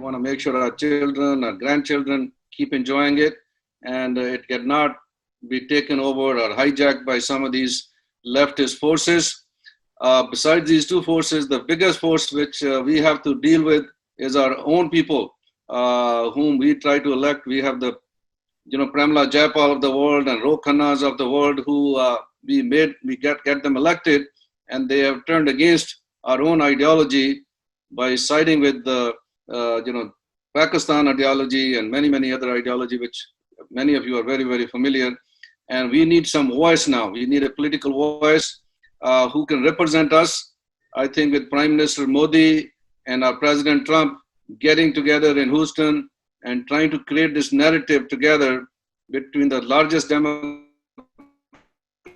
want to make sure our children, our grandchildren keep enjoying it, and it cannot be taken over or hijacked by some of these leftist forces. Besides these two forces, the biggest force which we have to deal with is our own people, whom we try to elect. We have the, Pramla Jayapal of the world and Ro Khannas of the world who we get them elected, and they have turned against our own ideology by siding with the, Pakistan ideology and many other ideology, which many of you are very, very familiar. And we need some voice now. We need a political voice who can represent us. I think with Prime Minister Modi and our President Trump getting together in Houston and trying to create this narrative together between the largest democracy in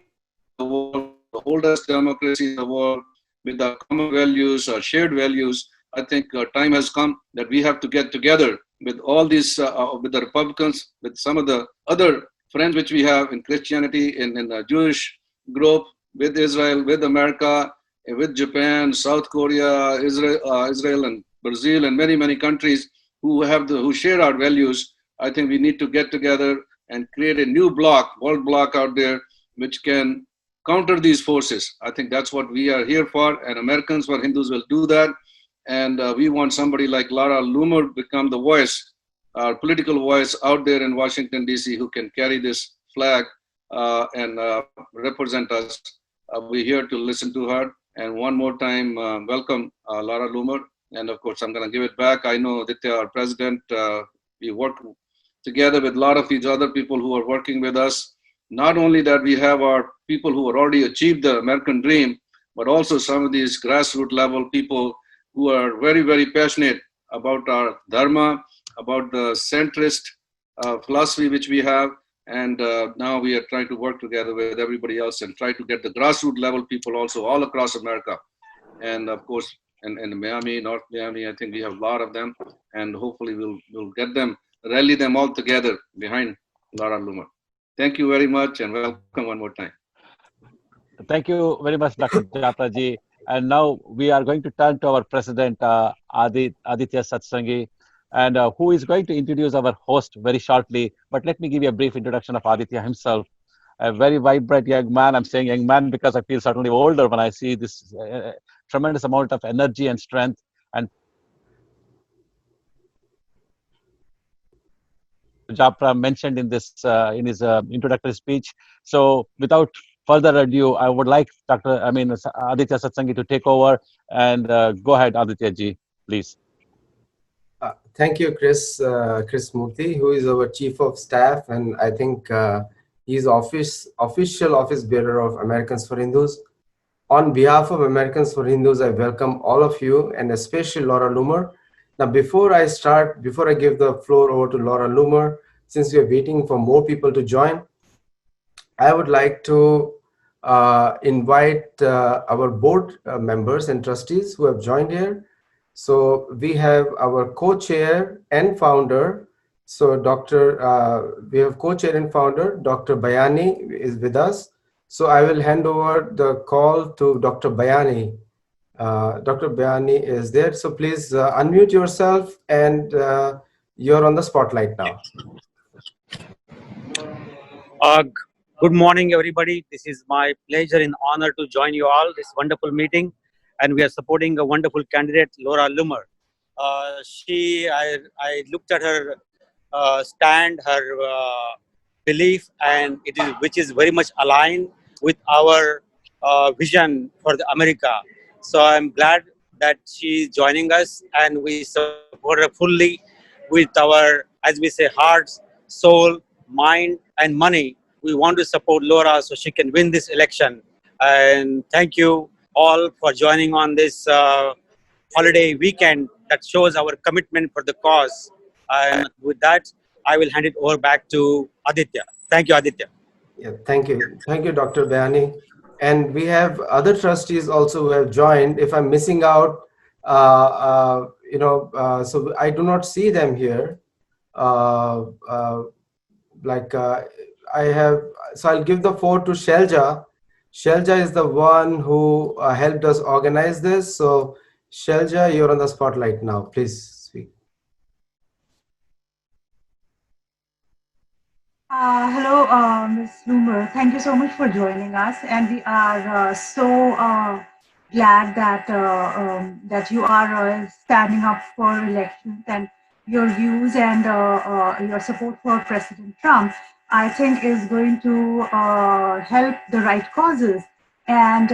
the world, the oldest democracy in the world, with our common values, our shared values, I think time has come that we have to get together with all these, with the Republicans, with some of the other friends which we have in Christianity, in the Jewish group, with Israel, with America, with Japan, South Korea, Israel and Brazil, and many countries who share our values. I think we need to get together and create a new world bloc out there, which can counter these forces. I think that's what we are here for, and Americans for Hindus will do that. And we want somebody like Laura Loomer become the voice, our political voice out there in Washington, D.C., who can carry this flag and represent us. We're here to listen to her. And one more time, welcome Laura Loomer. And of course, I'm going to give it back. I know Aditya, our president, we work together with a lot of these other people who are working with us. Not only that we have our people who have already achieved the American dream, but also some of these grassroots level people who are very, very passionate about our dharma, about the centrist philosophy which we have. And now we are trying to work together with everybody else and try to get the grassroots level people also all across America. And of course, in Miami, North Miami, I think we have a lot of them. And hopefully we'll get them, rally them all together behind Laura Loomer. Thank you very much and welcome one more time. Thank you very much, Dr. Japraji. And now we are going to turn to our president, Aditya Satsangi, and who is going to introduce our host very shortly. But let me give you a brief introduction of Aditya himself. A very vibrant young man. I'm saying young man because I feel certainly older when I see this tremendous amount of energy and strength. And Japra mentioned in this in his introductory speech. So without further ado, I would like Aditya Satsangi to take over and go ahead, Aditya ji, please. Thank you, Chris Murthy, who is our chief of staff, and I think he's official office bearer of Americans for Hindus. On behalf of Americans for Hindus, I welcome all of you, and especially Laura Loomer. Now, before I give the floor over to Laura Loomer, since we are waiting for more people to join, I would like to invite our board members and trustees who have joined here. So we have our co-chair and founder. So we have co-chair and founder, Dr. Bayani is with us. So I will hand over the call to Dr. Bayani. Dr. Bayani is there. So please unmute yourself and you're on the spotlight now. Good morning, everybody. This is my pleasure and honor to join you all this wonderful meeting. And we are supporting a wonderful candidate, Laura Loomer. I looked at her stand, her belief, and which is very much aligned with our vision for America. So I'm glad that she's joining us, and we support her fully with our, as we say, hearts, soul, mind, and money. We want to support Laura so she can win this election. And thank you all for joining on this holiday weekend that shows our commitment for the cause. And with that, I will hand it over back to Aditya. Thank you, Aditya. Yeah, thank you. Thank you, Dr. Bayani. And we have other trustees also who have joined. If I'm missing out, so I do not see them here. So I'll give the floor to Shelja. Shelja is the one who helped us organize this. So Shelja, you're on the spotlight now. Please speak. Hello, Ms. Loomer. Thank you so much for joining us, and we are so glad that that you are standing up for elections and your views and your support for President Trump. I think is going to help the right causes. And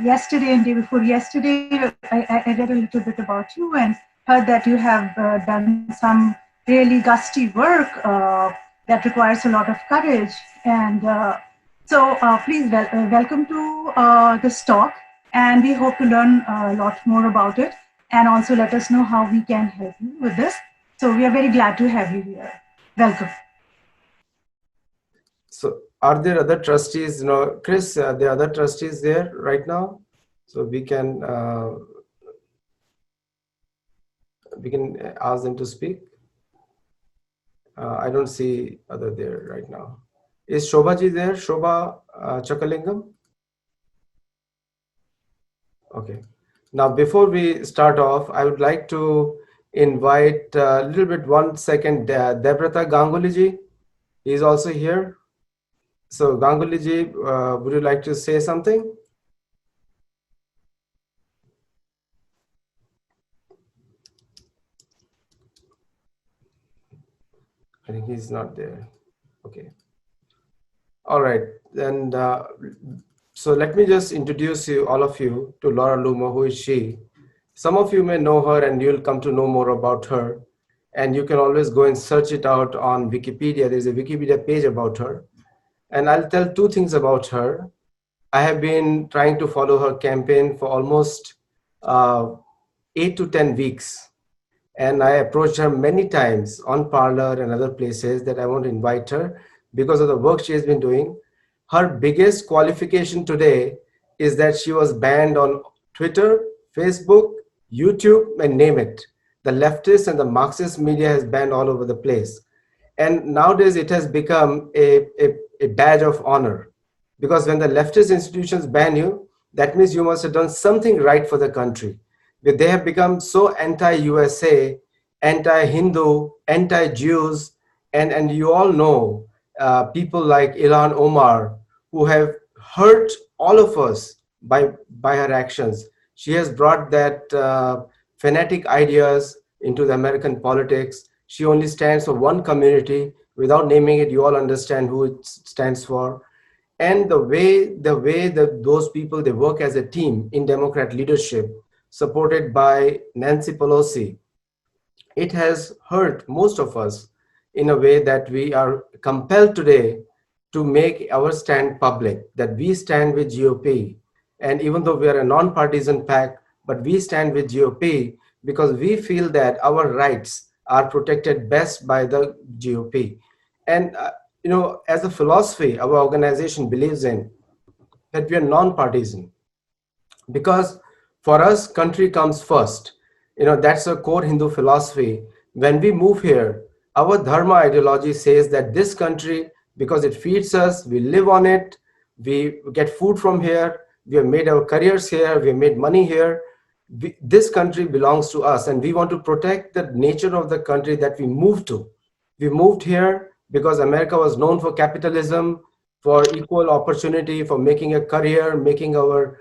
yesterday and day before yesterday, I read a little bit about you and heard that you have done some really gusty work that requires a lot of courage. And please welcome to this talk. And we hope to learn a lot more about it and also let us know how we can help you with this. So we are very glad to have you here. Welcome. So are there other trustees, Chris, there are other trustees there right now? So we can ask them to speak. I don't see other there right now. Is Shobhaji there? Shobha Chakalingam? Okay. Now, before we start off, I would like to invite a little bit 1 second, Debrata Ganguliji. He's also here. So Ganguliji, would you like to say something? I think he's not there. Okay. All right. And so let me just introduce you, all of you, to Laura Loomer. Who is she? Some of you may know her and you'll come to know more about her. And you can always go and search it out on Wikipedia. There's a Wikipedia page about her. And I'll tell two things about her. I have been trying to follow her campaign for almost 8 to 10 weeks. And I approached her many times on Parler and other places that I want to invite her because of the work she has been doing. Her biggest qualification today is that she was banned on Twitter, Facebook, YouTube, and name it. The leftist and the Marxist media has banned all over the place. And nowadays it has become a badge of honor, because when the leftist institutions ban you, that means you must have done something right for the country. But they have become so anti-USA, anti-Hindu, anti-Jews, and you all know people like Ilhan Omar, who have hurt all of us by her actions. She has brought that fanatic ideas into the American politics. She only stands for one community. Without naming it, you all understand who it stands for. And the way that those people, they work as a team in Democrat leadership, supported by Nancy Pelosi, it has hurt most of us in a way that we are compelled today to make our stand public, that we stand with GOP. And even though we are a non-partisan pack, but we stand with GOP because we feel that our rights are protected best by the GOP. And as a philosophy, our organization believes in that we are non-partisan, because for us country comes first. That's a core Hindu philosophy. When we move here, our dharma ideology says that this country, because it feeds us, we live on it, we get food from here, we have made our careers here, we have made money here. This country belongs to us, and we want to protect the nature of the country that we moved to. We moved here because America was known for capitalism, for equal opportunity, for making a career, making our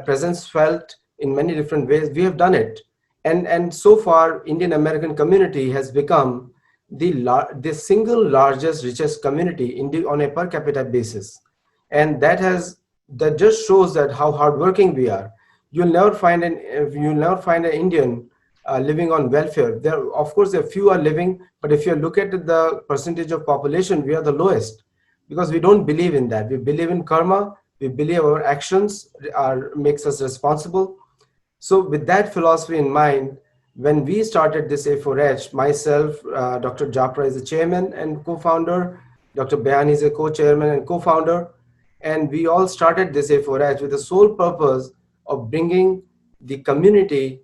presence felt in many different ways. We have done it. And so far, Indian American community has become the single largest, richest community on a per capita basis. And that just shows that how hardworking we are. You'll never find an Indian living on welfare. Of course, there are few are living, but if you look at the percentage of population, we are the lowest, because we don't believe in that. We believe in karma. We believe our actions makes us responsible. So with that philosophy in mind, when we started this A4H, myself, Dr. Japra is the chairman and co-founder, Dr. Bayan is a co-chairman and co-founder, and we all started this A4H with the sole purpose of bringing the community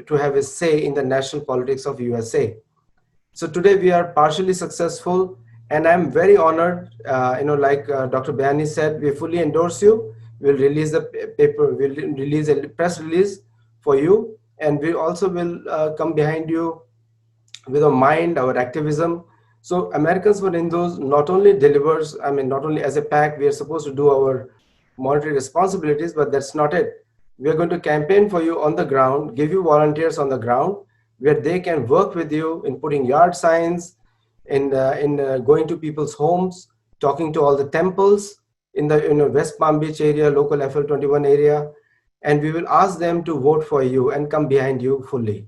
to have a say in the national politics of USA. So today we are partially successful, and I'm very honored. Like Dr. Bayani said, we fully endorse you. We'll release the paper. We'll release a press release for you, and we also will come behind you with our mind, our activism. So Americans for Hindus not only delivers, I mean, not only as a pack, we are supposed to do our monetary responsibilities, but that's not it. We are going to campaign for you on the ground, give you volunteers on the ground where they can work with you in putting yard signs, in going to people's homes, talking to all the temples in the West Palm Beach area, local FL21 area, and we will ask them to vote for you and come behind you fully.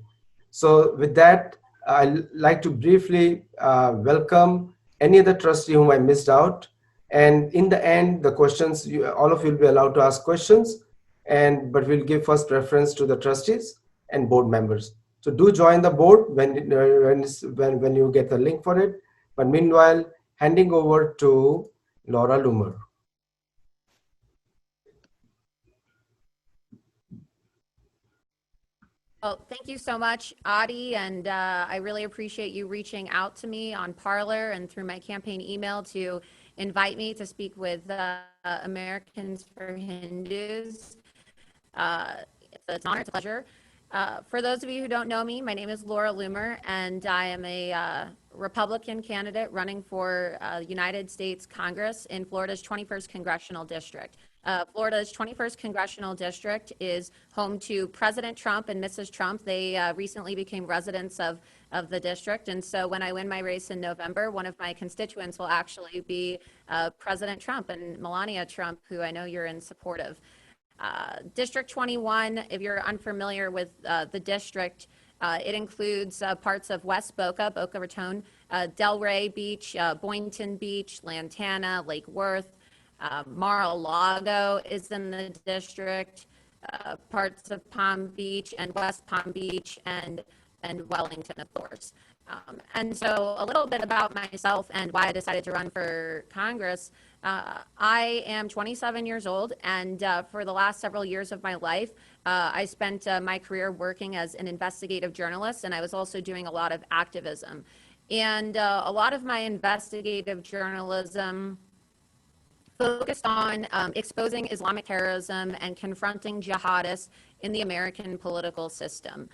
So with that, I'd like to briefly welcome any other trustee whom I missed out. And in the end, the questions, all of you will be allowed to ask questions, but we'll give first preference to the trustees and board members. So do join the board when you get the link for it. But meanwhile, handing over to Laura Loomer. Well, thank you so much, Adi, and I really appreciate you reaching out to me on Parler and through my campaign email to invite me to speak with Americans for Hindus. It's an honor, it's a pleasure. For those of you who don't know me, my name is Laura Loomer, and I am a Republican candidate running for United States Congress in Florida's 21st Congressional District. Florida's 21st Congressional District is home to President Trump and Mrs. Trump. They recently became residents of the district, and so when I win my race in November, one of my constituents will actually be President Trump and Melania Trump, who I know you're in support of. District 21, if you're unfamiliar with the district, it includes parts of West Boca, Boca Raton, Delray Beach, Boynton Beach, Lantana, Lake Worth, Mar-a-Lago is in the district, parts of Palm Beach and West Palm Beach and Wellington, of course. And so a little bit about myself and why I decided to run for Congress. I am 27 years old, and for the last several years of my life, I spent my career working as an investigative journalist, and I was also doing a lot of activism. And a lot of my investigative journalism focused on exposing Islamic terrorism and confronting jihadists in the American political system.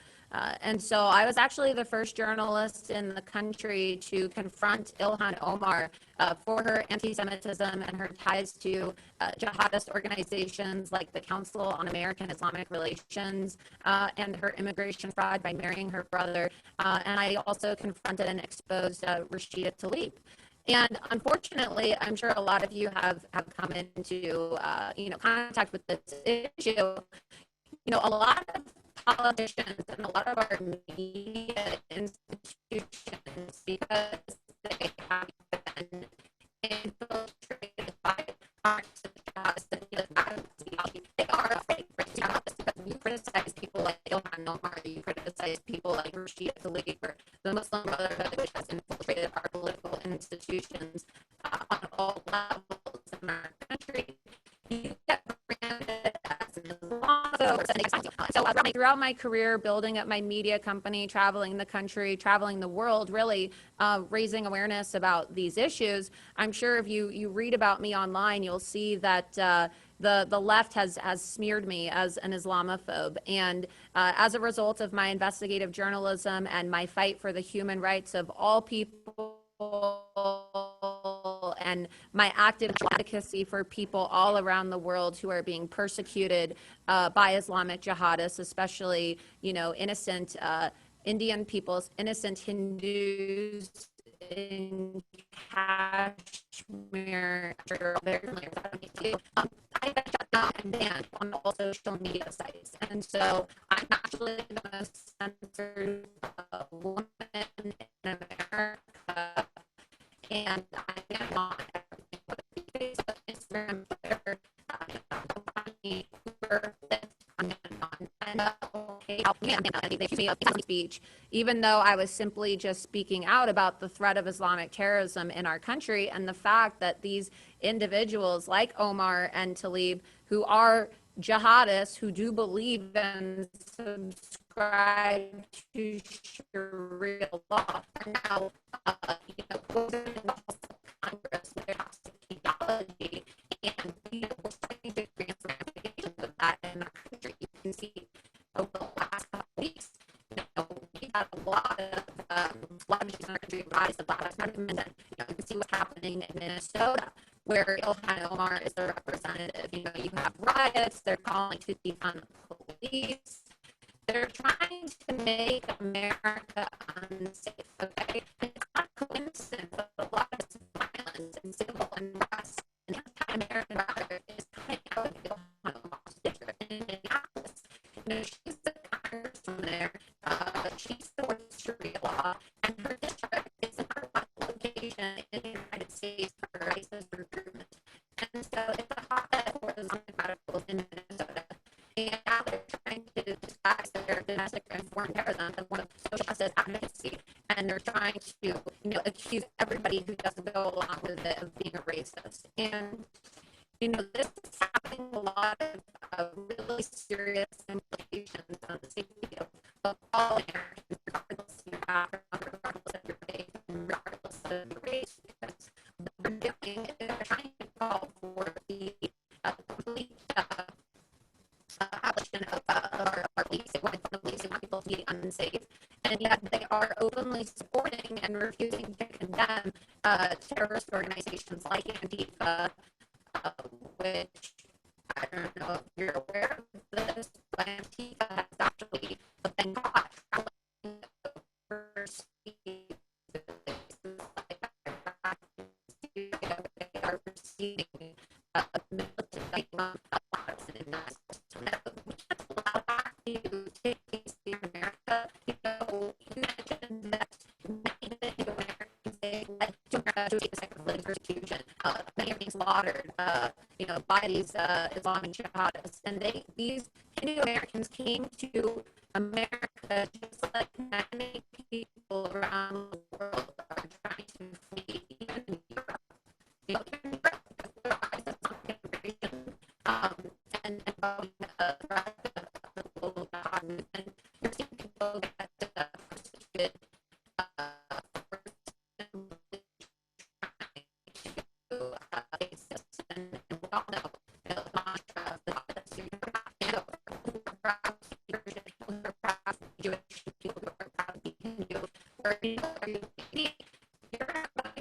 And so I was actually the first journalist in the country to confront Ilhan Omar for her anti-Semitism and her ties to jihadist organizations like the Council on American Islamic Relations and her immigration fraud by marrying her brother. And I also confronted and exposed Rashida Tlaib. And unfortunately, I'm sure a lot of you have come into contact with this issue. A lot of politicians and a lot of our media institutions, because they have been infiltrated by Marxists and ideology, they are afraid for jihadists because you criticize people like Ilhan Omar, you criticize people like Rashida Tlaib, or the Muslim Brotherhood, which has infiltrated our political institutions on all levels in our country. You get branded as an Islamophobe. So throughout my career, building up my media company, traveling the country, traveling the world, really raising awareness about these issues, I'm sure if you read about me online, you'll see that the left has smeared me as an Islamophobe. And as a result of my investigative journalism and my fight for the human rights of all people, and my active advocacy for people all around the world who are being persecuted by Islamic jihadists, especially, innocent Indian peoples, innocent Hindus in Kashmir. Very familiar with that. I got shut down and banned on all social media sites. And so I'm actually the most censored woman in America. And I am not Facebook, Instagram, Twitter, Uber, speech, even though I was simply just speaking out about the threat of Islamic terrorism in our country and the fact that these individuals like Omar and Tlaib, who are jihadists, who do believe and subscribe to Sharia law, are now, Congress with their toxic ideology, and we're starting to experience ramifications of that in our country. You can see over the last couple of weeks, we got a lot of issues in our country rise the Black Lives Matter movement. And, you can see what's happening in Minnesota, where Ilhan Omar is the representative. You have riots, they're calling to defund the police. They're trying to make America unsafe, okay? And it's not a coincidence that a lot of violence and civil unrest and anti-American rhetoric is coming out of Ilhan Omar's district in Minneapolis. She's the congresswoman there. She supports Sharia law, and her district is another location in the United States for racist recruitment. And so it's a hotbed for Islamic radicals in Minnesota. And now they're trying to disguise their domestic and foreign terrorism as one of social justice advocacy, and they're trying to, accuse everybody who doesn't go along with it of being a racist. And this is having a lot of really serious implications on the safety of all Americans, regardless of your background, regardless of your faith, and regardless of your race, because what they're doing is they're trying to call for the complete abolition of our police. They want the police, they want people to be unsafe, and yet they are openly supporting and refusing to condemn terrorist organizations like Antifa, which I don't know if you're aware of this, but Antifa has actually been caught traveling overseas. They are receiving military we can't allow that to take place in America. You mentioned that many of the Americans they led to America to second persecution. Many are being slaughtered, by these Islamic jihadists, and these Hindu Americans came to America just like many people around the world are trying to flee, even in Europe. Even in Europe, because of the rise of Islamic immigration, and the rise of the global jihad movement. You're seeing people that persecuted and we all know the mantra of the Prophet, you're proud to be Persian, people who are proud to be Jewish, people who are proud to be Hindu, or you're not going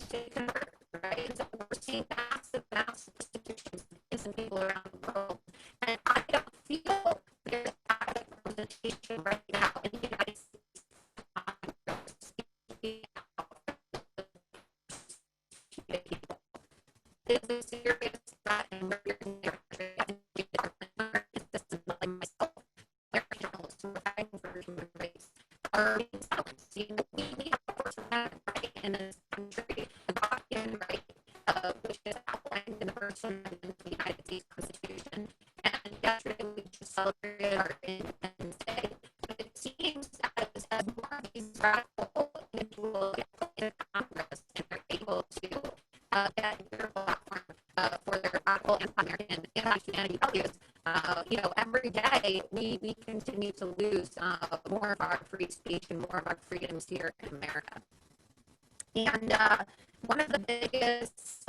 to convert, right? And so we're seeing massive persecutions of innocent people around the world. And I don't feel there's adequate representation right now in the United States. It's a serious threat, and we're hearing like myself, American journalists who are fighting for human rights are being silenced. We have a First Amendment right in this country, the Godwin right, which is outlined in the First Amendment of the United States Constitution. And yesterday we just celebrated our Independence Day. But it seems as more of these radical individuals get into Congress and are able to get their platform for their radical anti-American, anti-humanity values, every day we continue to lose more of our free speech and more of our freedoms here in America. And one of the biggest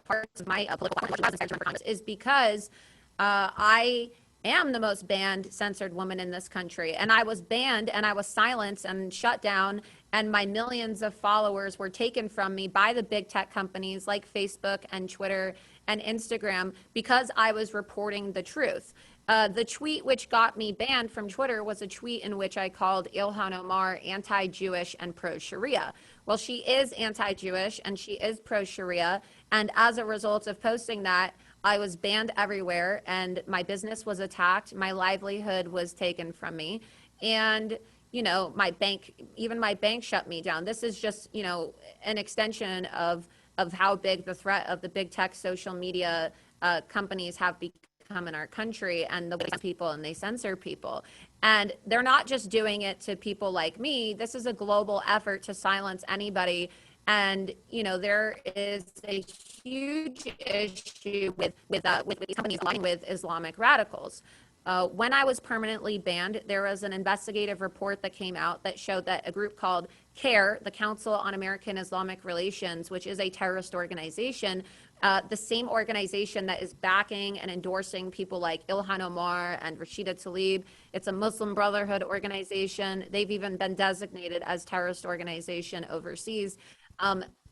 parts of my political Congress is because I am the most banned, censored woman in this country. And I was banned and I was silenced and shut down, and my millions of followers were taken from me by the big tech companies like Facebook and Twitter and Instagram because I was reporting the truth. The tweet which got me banned from Twitter was a tweet in which I called Ilhan Omar anti-Jewish and pro-Sharia. Well, she is anti-Jewish and she is pro-Sharia. And as a result of posting that, I was banned everywhere and my business was attacked. My livelihood was taken from me. And, my bank shut me down. This is just, an extension of how big the threat of the big tech social media companies have become in our country, and the way people and they censor people. And they're not just doing it to people like me. This is a global effort to silence anybody. And there is a huge issue with these companies aligning with Islamic radicals. When I was permanently banned, there was an investigative report that came out that showed that a group called CARE, the Council on American Islamic Relations, which is a terrorist organization, the same organization that is backing and endorsing people like Ilhan Omar and Rashida Tlaib. It's a Muslim Brotherhood organization. They've even been designated as terrorist organization overseas.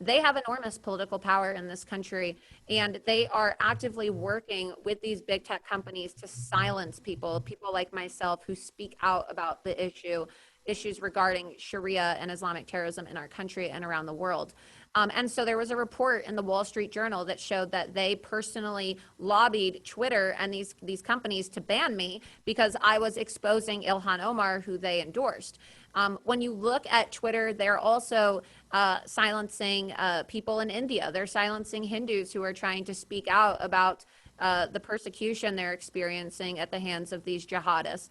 They have enormous political power in this country, and they are actively working with these big tech companies to silence people like myself who speak out about the issues regarding Sharia and Islamic terrorism in our country and around the world. And so there was a report in the Wall Street Journal that showed that they personally lobbied Twitter and these companies to ban me because I was exposing Ilhan Omar, who they endorsed. When you look at Twitter, they're also silencing people in India. They're silencing Hindus who are trying to speak out about the persecution they're experiencing at the hands of these jihadists.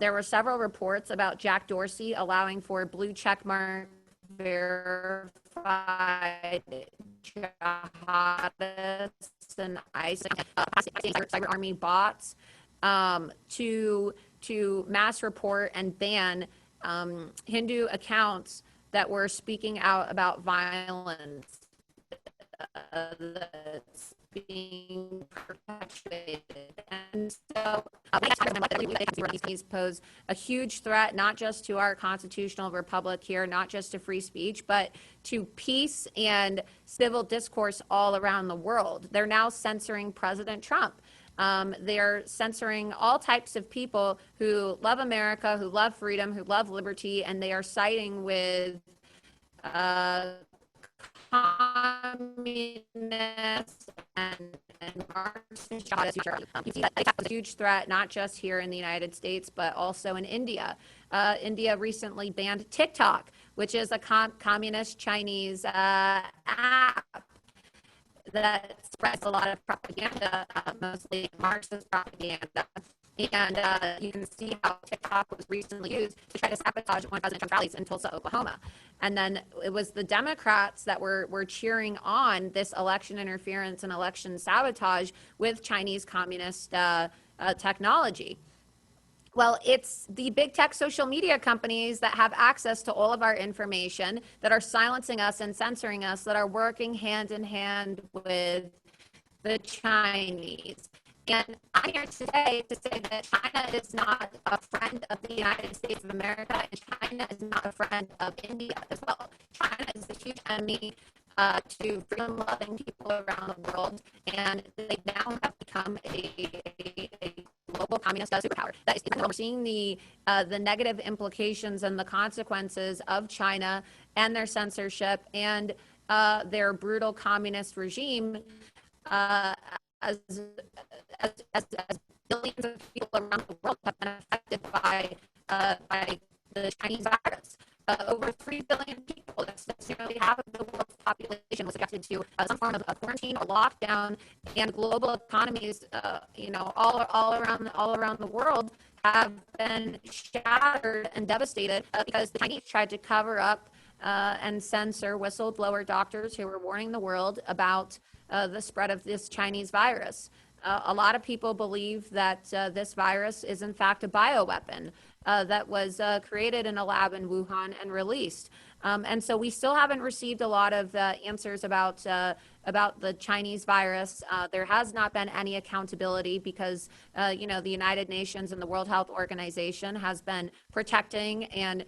There were several reports about Jack Dorsey allowing for blue checkmark verified jihadists and ISIS cyber army bots to mass report and ban Hindu accounts that were speaking out about violence that's being perpetuated. And so these pose a huge threat, not just to our constitutional republic here, not just to free speech, but to peace and civil discourse all around the world. They're now censoring President Trump. They're censoring all types of people who love America, who love freedom, who love liberty, and they are siding with communists and Marxist jihadists. You see that was a huge threat, not just here in the United States, but also in India. India recently banned TikTok, which is a communist Chinese app that spreads a lot of propaganda, mostly Marxist propaganda. And you can see how TikTok was recently used to try to sabotage one of President Trump's rallies in Tulsa, Oklahoma. And then it was the Democrats that were cheering on this election interference and election sabotage with Chinese communist technology. Well, it's the big tech social media companies that have access to all of our information, that are silencing us and censoring us, that are working hand in hand with the Chinese. And I'm here today to say that China is not a friend of the United States of America, and China is not a friend of India as well. China is a huge enemy to freedom-loving people around the world, and they now have become a global communist superpower. That is, we're seeing the negative implications and the consequences of China and their censorship and their brutal communist regime as billions of people around the world have been affected by the Chinese virus. Over 3 billion people, that's nearly half of the world's population, was subjected to some form of quarantine or lockdown, and global economies, all around the world have been shattered and devastated because the Chinese tried to cover up and censor whistleblower doctors who were warning the world about the spread of this Chinese virus. A lot of people believe that this virus is in fact a bioweapon that was created in a lab in Wuhan and released. And so we still haven't received a lot of answers about the Chinese virus. There has not been any accountability because, the United Nations and the World Health Organization has been protecting and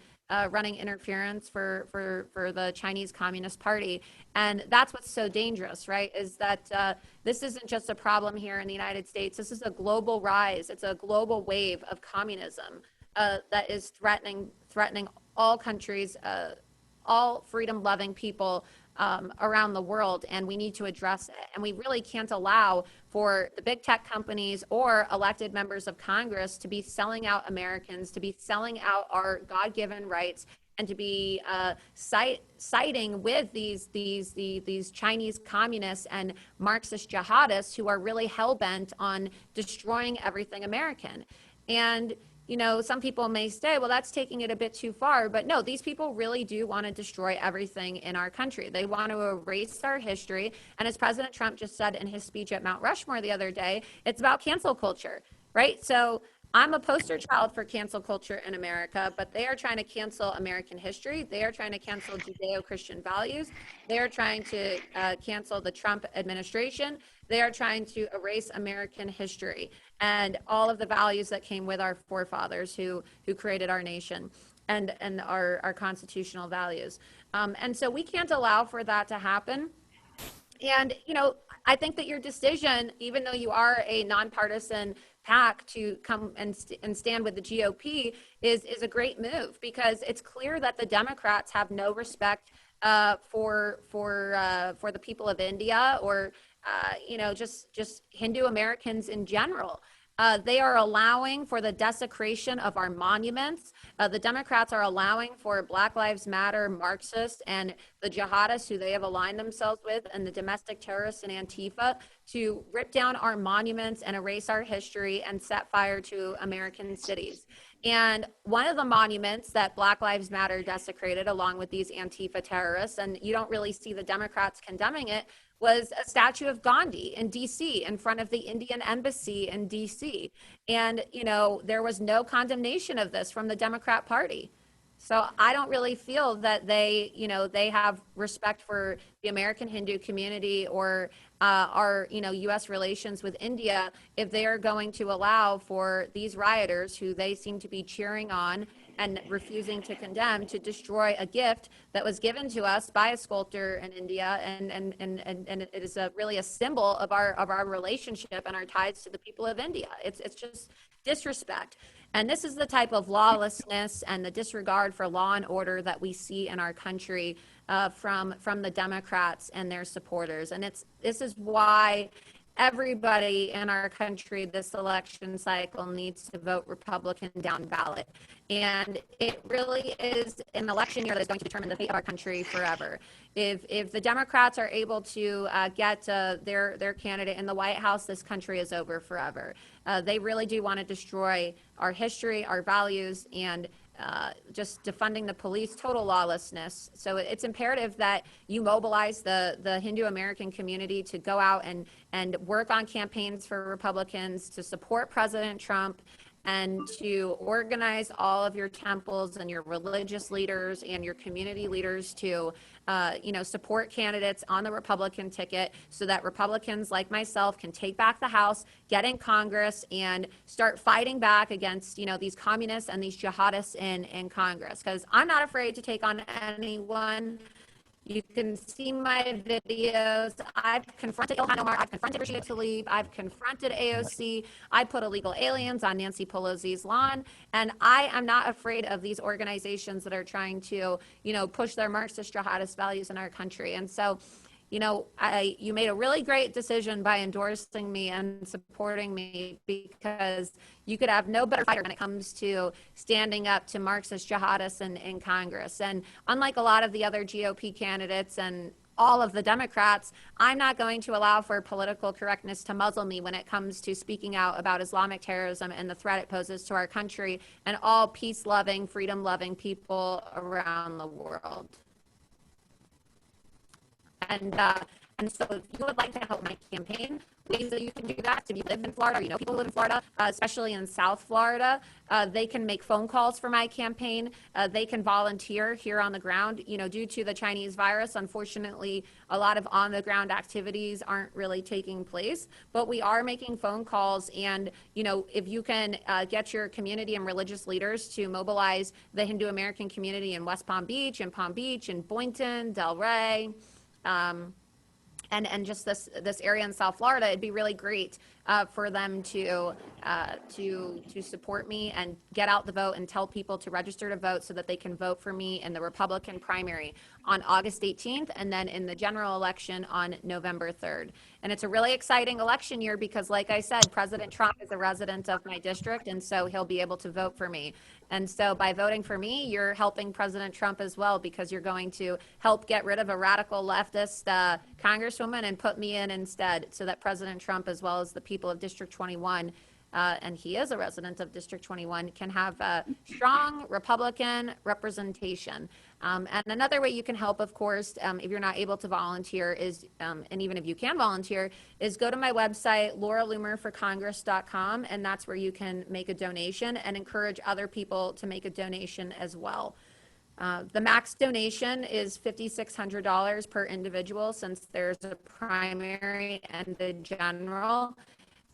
running interference for the Chinese Communist Party. And that's what's so dangerous, right, is that this isn't just a problem here in the United States. This is a global rise. It's a global wave of communism that is threatening all countries, all freedom-loving people around the world, and we need to address it. And we really can't allow for the big tech companies or elected members of Congress to be selling out Americans, to be selling out our God-given rights, and to be siding with these Chinese communists and Marxist jihadists who are really hell-bent on destroying everything American. And some people may say, well, that's taking it a bit too far. But no, these people really do want to destroy everything in our country. They want to erase our history. And as President Trump just said in his speech at Mount Rushmore the other day, it's about cancel culture, right? So I'm a poster child for cancel culture in America, but they are trying to cancel American history. They are trying to cancel Judeo-Christian values. They are trying to cancel the Trump administration. They are trying to erase American history and all of the values that came with our forefathers who created our nation and our constitutional values. And so we can't allow for that to happen. And, I think that your decision, even though you are a nonpartisan PAC to come and stand with the GOP, is a great move because it's clear that the Democrats have no respect for the people of India or just Hindu Americans in general. They are allowing for the desecration of our monuments. The Democrats are allowing for Black Lives Matter Marxists and the jihadists who they have aligned themselves with and the domestic terrorists and Antifa to rip down our monuments and erase our history and set fire to American cities. And one of the monuments that Black Lives Matter desecrated, along with these Antifa terrorists, and you don't really see the Democrats condemning it, was a statue of Gandhi in DC in front of the Indian embassy in DC. And, there was no condemnation of this from the Democrat Party. So I don't really feel that they have respect for the American Hindu community or our, U.S. relations with India if they are going to allow for these rioters who they seem to be cheering on and refusing to condemn to destroy a gift that was given to us by a sculptor in India, and it is really a symbol of our relationship and our ties to the people of India. It's just disrespect. And this is the type of lawlessness and the disregard for law and order that we see in our country from the Democrats and their supporters. And this is why everybody in our country this election cycle needs to vote Republican down ballot. And it really is an election year that is going to determine the fate of our country forever. If the Democrats are able to get their candidate in the White House, this country is over forever. They really do want to destroy our history, our values, and just defunding the police, total lawlessness. So it's imperative that you mobilize the Hindu American community to go out and work on campaigns for Republicans, to support President Trump, and to organize all of your temples and your religious leaders and your community leaders to, support candidates on the Republican ticket so that Republicans like myself can take back the House, get in Congress, and start fighting back against, these communists and these jihadists in Congress. Because I'm not afraid to take on anyone. You can see my videos. I've confronted Ilhan Omar. I've confronted Rashida Tlaib. I've confronted AOC. I put illegal aliens on Nancy Pelosi's lawn. And I am not afraid of these organizations that are trying to, push their Marxist jihadist values in our country. And so, you made a really great decision by endorsing me and supporting me because you could have no better fighter when it comes to standing up to Marxist jihadists in Congress. And unlike a lot of the other GOP candidates and all of the Democrats, I'm not going to allow for political correctness to muzzle me when it comes to speaking out about Islamic terrorism and the threat it poses to our country and all peace-loving, freedom-loving people around the world. And so if you would like to help my campaign, ways that you can do that, if you live in Florida, or people who live in Florida, especially in South Florida, they can make phone calls for my campaign. They can volunteer here on the ground. Due to the Chinese virus, unfortunately, a lot of on-the-ground activities aren't really taking place. But we are making phone calls, and if you can get your community and religious leaders to mobilize the Hindu American community in West Palm Beach, and Boynton, Delray. And just this area in South Florida, it'd be really great for them to support me and get out the vote and tell people to register to vote so that they can vote for me in the Republican primary on August 18th and then in the general election on November 3rd. And it's a really exciting election year because, like I said, President Trump is a resident of my district, and so he'll be able to vote for me. And so by voting for me, you're helping President Trump as well because you're going to help get rid of a radical leftist congresswoman and put me in instead so that President Trump, as well as the people of District 21, and he is a resident of District 21, can have strong Republican representation. And another way you can help, of course, if you're not able to volunteer is, and even if you can volunteer, is go to my website, lauraloomerforcongress.com, and that's where you can make a donation and encourage other people to make a donation as well. The max donation is $5,600 per individual, since there's a primary and a general,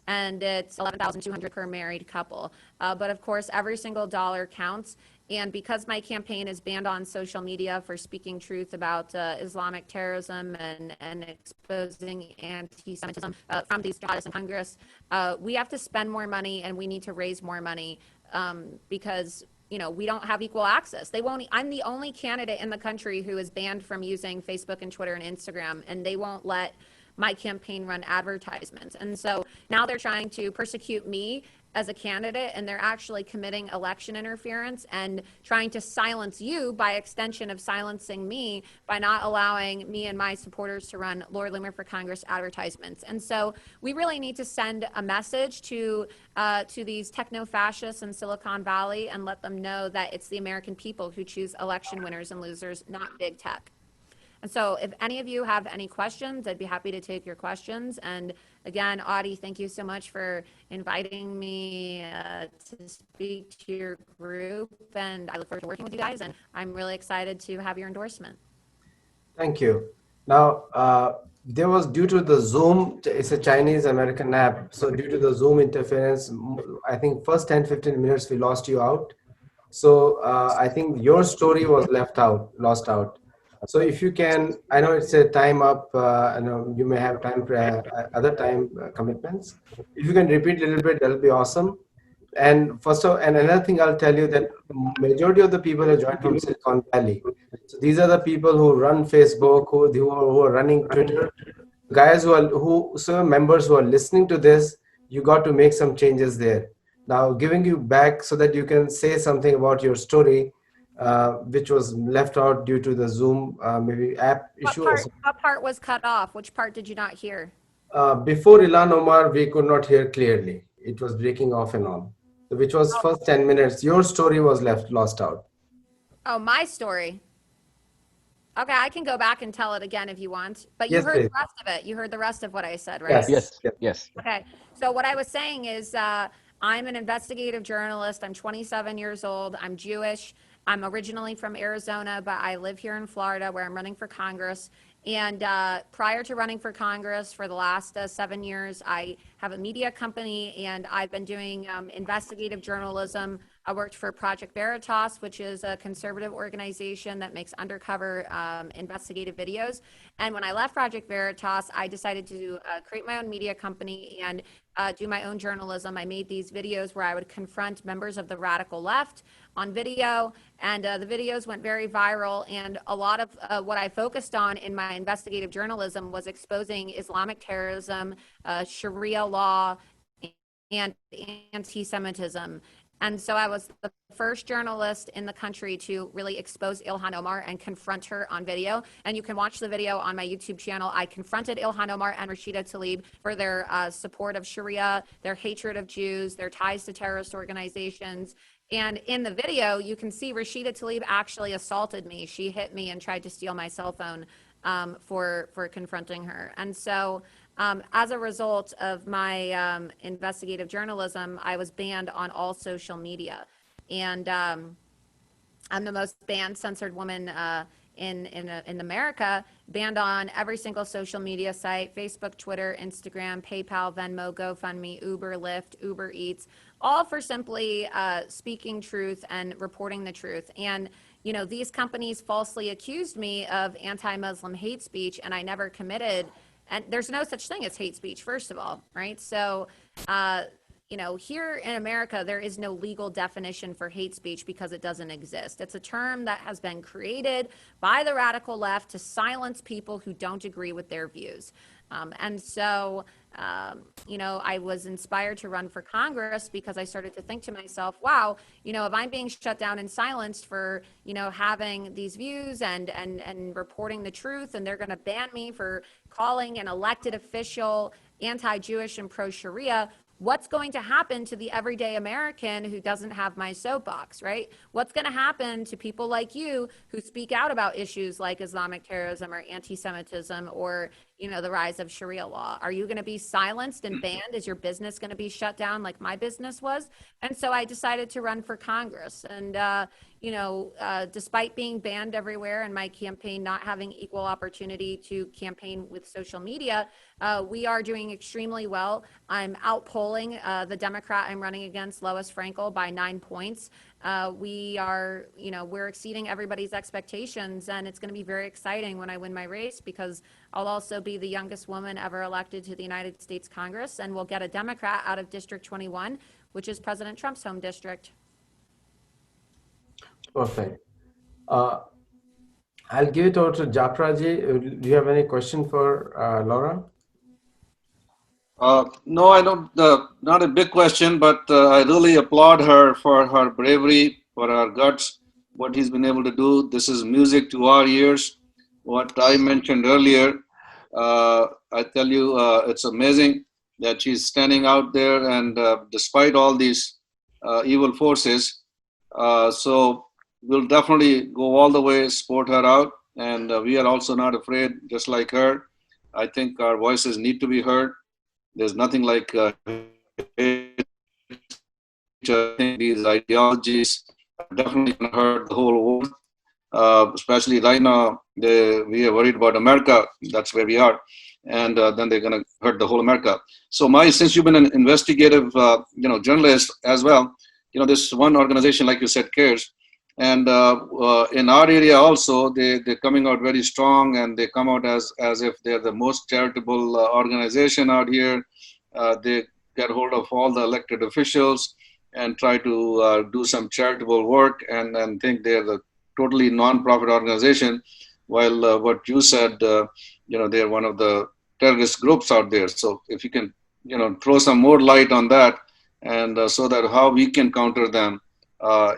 and it's $11,200 per married couple. But of course, every single dollar counts. And because my campaign is banned on social media for speaking truth about Islamic terrorism and exposing anti-Semitism from these jihadists in Congress, we have to spend more money and we need to raise more money because we don't have equal access. I'm the only candidate in the country who is banned from using Facebook and Twitter and Instagram, and they won't let my campaign run advertisements. And so now they're trying to persecute me as a candidate, and they're actually committing election interference and trying to silence you by extension of silencing me by not allowing me and my supporters to run Lord Loomer for Congress advertisements. And so we really need to send a message to these techno-fascists in Silicon Valley and let them know that it's the American people who choose election winners and losers, not big tech. And so if any of you have any questions, I'd be happy to take your questions. And again, Audie, thank you so much for inviting me to speak to your group. And I look forward to working with you guys. And I'm really excited to have your endorsement. Thank you. Now, there was, due to the Zoom, it's a Chinese American app. So due to the Zoom interference, I think first 10, 15 minutes, we lost you out. So I think your story was lost out. So if you can, I know it's a time up, I know you may have time, other time commitments. If you can repeat a little bit, that'll be awesome. And first of all, and another thing I'll tell you that majority of the people are joined from Silicon Valley. So these are the people who run Facebook, who are running Twitter. Guys so members who are listening to this, you got to make some changes there. Now giving you back so that you can say something about your story, which was left out due to the Zoom maybe app issue. What part was cut off? Which part did you not hear? Before Ilan Omar, we could not hear clearly. It was breaking off and on. So which was first 10 minutes. Your story was lost out. Oh, my story. Okay, I can go back and tell it again if you want. But you Yes, heard please. the rest of it. You heard the rest of what I said, right? Yes. Okay, so what I was saying is I'm an investigative journalist. I'm 27 years old. I'm Jewish. I'm originally from Arizona, but I live here in Florida where I'm running for Congress. And prior to running for Congress for the last 7 years, I have a media company and I've been doing investigative journalism. I worked for Project Veritas, which is a conservative organization that makes undercover investigative videos. And when I left Project Veritas, I decided to create my own media company and do my own journalism. I made these videos where I would confront members of the radical left on video, and the videos went very viral. And a lot of what I focused on in my investigative journalism was exposing Islamic terrorism, Sharia law, and anti-Semitism. And so I was the first journalist in the country to really expose Ilhan Omar and confront her on video. And you can watch the video on my YouTube channel. I confronted Ilhan Omar and Rashida Tlaib for their support of Sharia, their hatred of Jews, their ties to terrorist organizations. And in the video, you can see Rashida Tlaib actually assaulted me. She hit me and tried to steal my cell phone for confronting her. And so as a result of my investigative journalism, I was banned on all social media. And I'm the most banned, censored woman in America, banned on every single social media site: Facebook, Twitter, Instagram, PayPal, Venmo, GoFundMe, Uber, Lyft, Uber Eats, all for simply speaking truth and reporting the truth. And these companies falsely accused me of anti-Muslim hate speech, and I never committed. And there's no such thing as hate speech, first of all, right? So, here in America, there is no legal definition for hate speech because it doesn't exist. It's a term that has been created by the radical left to silence people who don't agree with their views. And so, I was inspired to run for Congress because I started to think to myself, wow, if I'm being shut down and silenced for, having these views and reporting the truth, and they're going to ban me for calling an elected official anti-Jewish and pro-Sharia, what's going to happen to the everyday American who doesn't have my soapbox, right? What's going to happen to people like you who speak out about issues like Islamic terrorism or anti-Semitism or, you know, the rise of Sharia law? Are you going to be silenced and banned? Is your business going to be shut down like my business was? And so I decided to run for Congress. And, despite being banned everywhere and my campaign not having equal opportunity to campaign with social media, we are doing extremely well. I'm outpolling the Democrat I'm running against, Lois Frankel, by 9 points. We're exceeding everybody's expectations, and it's going to be very exciting when I win my race because I'll also be the youngest woman ever elected to the United States Congress, and we'll get a Democrat out of District 21, which is President Trump's home district. Perfect. I'll give it over to Japraji. Do you have any question for Laura? No, I don't. Not a big question, but I really applaud her for her bravery, for her guts, what he's been able to do. This is music to our ears. What I mentioned earlier, I tell you, it's amazing that she's standing out there, and despite all these evil forces, so we'll definitely go all the way, support her out, and we are also not afraid, just like her. I think our voices need to be heard. There's nothing like hate. I think these ideologies are definitely going to hurt the whole world, especially right now. We are worried about America. That's where we are. And then they're going to hurt the whole America. So, since you've been an investigative, journalist as well, this one organization, like you said, cares. And in our area also, they're coming out very strong, and they come out as if they're the most charitable organization out here. They get hold of all the elected officials and try to do some charitable work and think they're the totally non-profit organization, while what you said, they're one of the terrorist groups out there. So if you can, throw some more light on that, and so that how we can counter them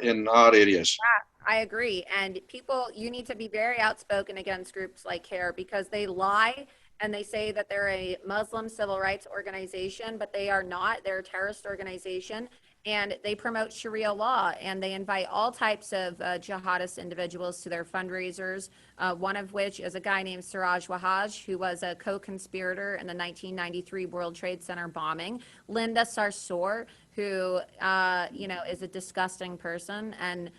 in our areas. Yeah, I agree. And people, you need to be very outspoken against groups like CARE because they lie and they say that they're a Muslim civil rights organization, but they are not. They're a terrorist organization, and they promote Sharia law, and they invite all types of jihadist individuals to their fundraisers, one of which is a guy named Siraj Wahaj, who was a co-conspirator in the 1993 World Trade Center bombing. Linda Sarsour, who, is a disgusting person and,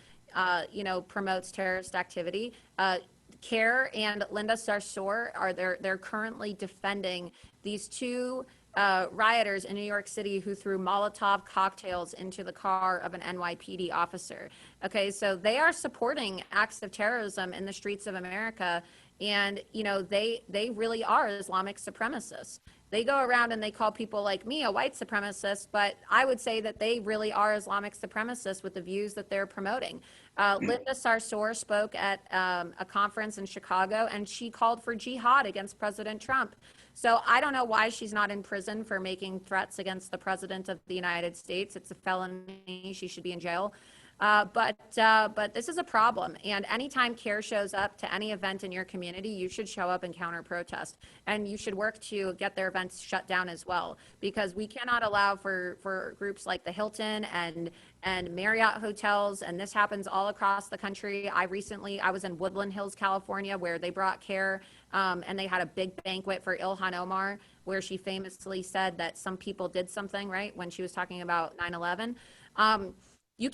promotes terrorist activity. CARE and Linda Sarsour they're currently defending these two rioters in New York City who threw Molotov cocktails into the car of an NYPD officer. Okay, so they are supporting acts of terrorism in the streets of America, and they really are Islamic supremacists. They go around and they call people like me a white supremacist, but I would say that they really are Islamic supremacists with the views that they're promoting. Linda Sarsour spoke at a conference in Chicago, and she called for jihad against President Trump. So I don't know why she's not in prison for making threats against the President of the United States. It's a felony. She should be in jail. But this is a problem. And anytime CARE shows up to any event in your community, you should show up and counter protest. And you should work to get their events shut down as well, because we cannot allow for groups like the Hilton and Marriott hotels. And this happens all across the country. I was in Woodland Hills, California, where they brought CARE and they had a big banquet for Ilhan Omar, where she famously said that some people did something, right, when she was talking about 9/11. You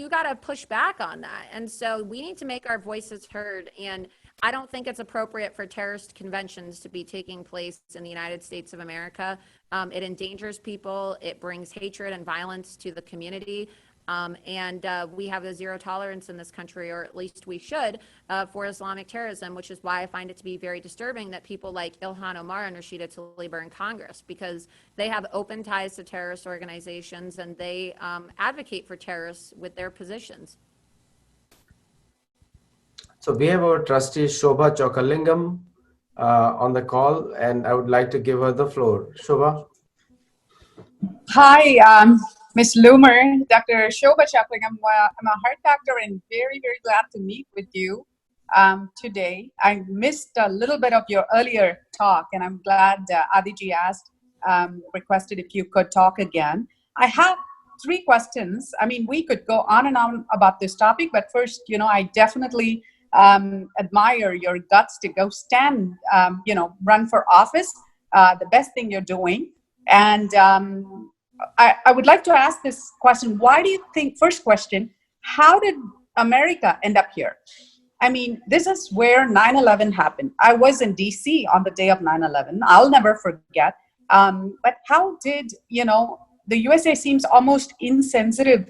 got to push back on that. And so we need to make our voices heard. And I don't think it's appropriate for terrorist conventions to be taking place in the United States of America. It endangers people. It brings hatred and violence to the community. And we have a zero tolerance in this country, or at least we should, for Islamic terrorism, which is why I find it to be very disturbing that people like Ilhan Omar and Rashida Tlaib are in Congress, because they have open ties to terrorist organizations and they advocate for terrorists with their positions. So we have our trustee Shobha Chokalingam on the call, and I would like to give her the floor. Shobha. Hi, Ms. Loomer, Dr. Shobha Chaplin. I'm a heart doctor and very, very glad to meet with you today. I missed a little bit of your earlier talk, and I'm glad Aditi asked requested if you could talk again. I have three questions. I mean, we could go on and on about this topic, but first, I definitely admire your guts to go stand, run for office. The best thing you're doing. And I would like to ask this question. Why do you think, first question, how did America end up here? I mean, this is where 9/11 happened. I was in DC on the day of 9/11. I'll never forget. But how did, the USA seems almost insensitive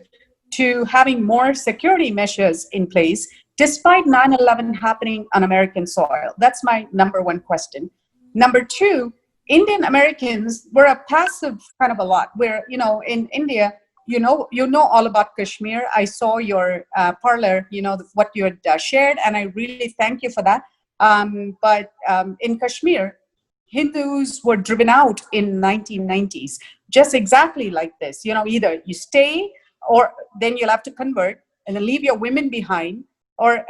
to having more security measures in place despite 9/11 happening on American soil? That's my number one question. Number two, Indian Americans were a passive kind of a lot where, in India, you know all about Kashmir. I saw your parlor, what you had shared, and I really thank you for that. But in Kashmir, Hindus were driven out in 1990s, just exactly like this. Either you stay, or then you'll have to convert, and then leave your women behind, or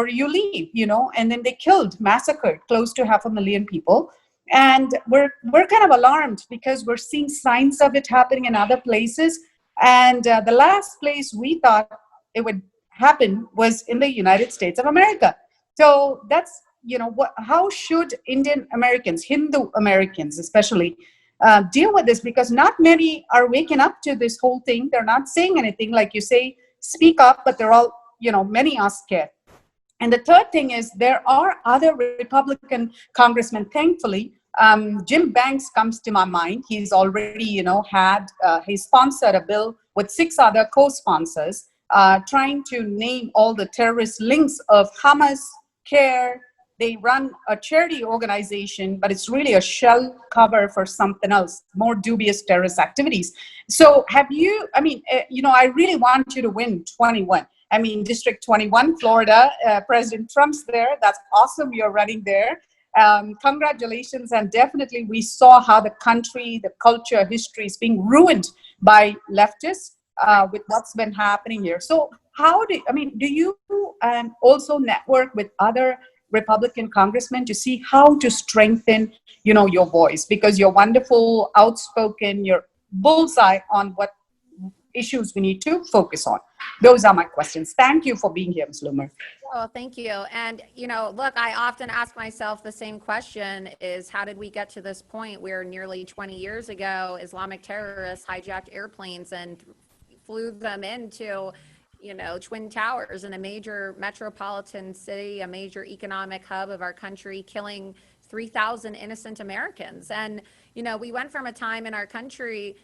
you leave. And then they massacred close to 500,000 people. And we're kind of alarmed because we're seeing signs of it happening in other places. And the last place we thought it would happen was in the United States of America. So that's, how should Indian Americans, Hindu Americans especially, deal with this? Because not many are waking up to this whole thing. They're not saying anything. Like you say, speak up, but they're all, many are scared. And the third thing is there are other Republican congressmen, thankfully. Jim Banks comes to my mind. He's already, he sponsored a bill with 6 other co-sponsors trying to name all the terrorist links of Hamas, CARE. They run a charity organization, but it's really a shell cover for something else, more dubious terrorist activities. So I really want you to win 21. I mean, District 21, Florida, President Trump's there. That's awesome. You're running there. Congratulations. And definitely we saw how the country, the culture, history is being ruined by leftists with what's been happening here. So do you also network with other Republican congressmen to see how to strengthen, your voice? Because you're wonderful, outspoken, you're bullseye on what issues we need to focus on. Those are my questions. Thank you for being here, Ms. Loomer. Oh, thank you. And, look, I often ask myself the same question is how did we get to this point where nearly 20 years ago, Islamic terrorists hijacked airplanes and flew them into, Twin Towers in a major metropolitan city, a major economic hub of our country, killing 3,000 innocent Americans. And, we went from a time in our country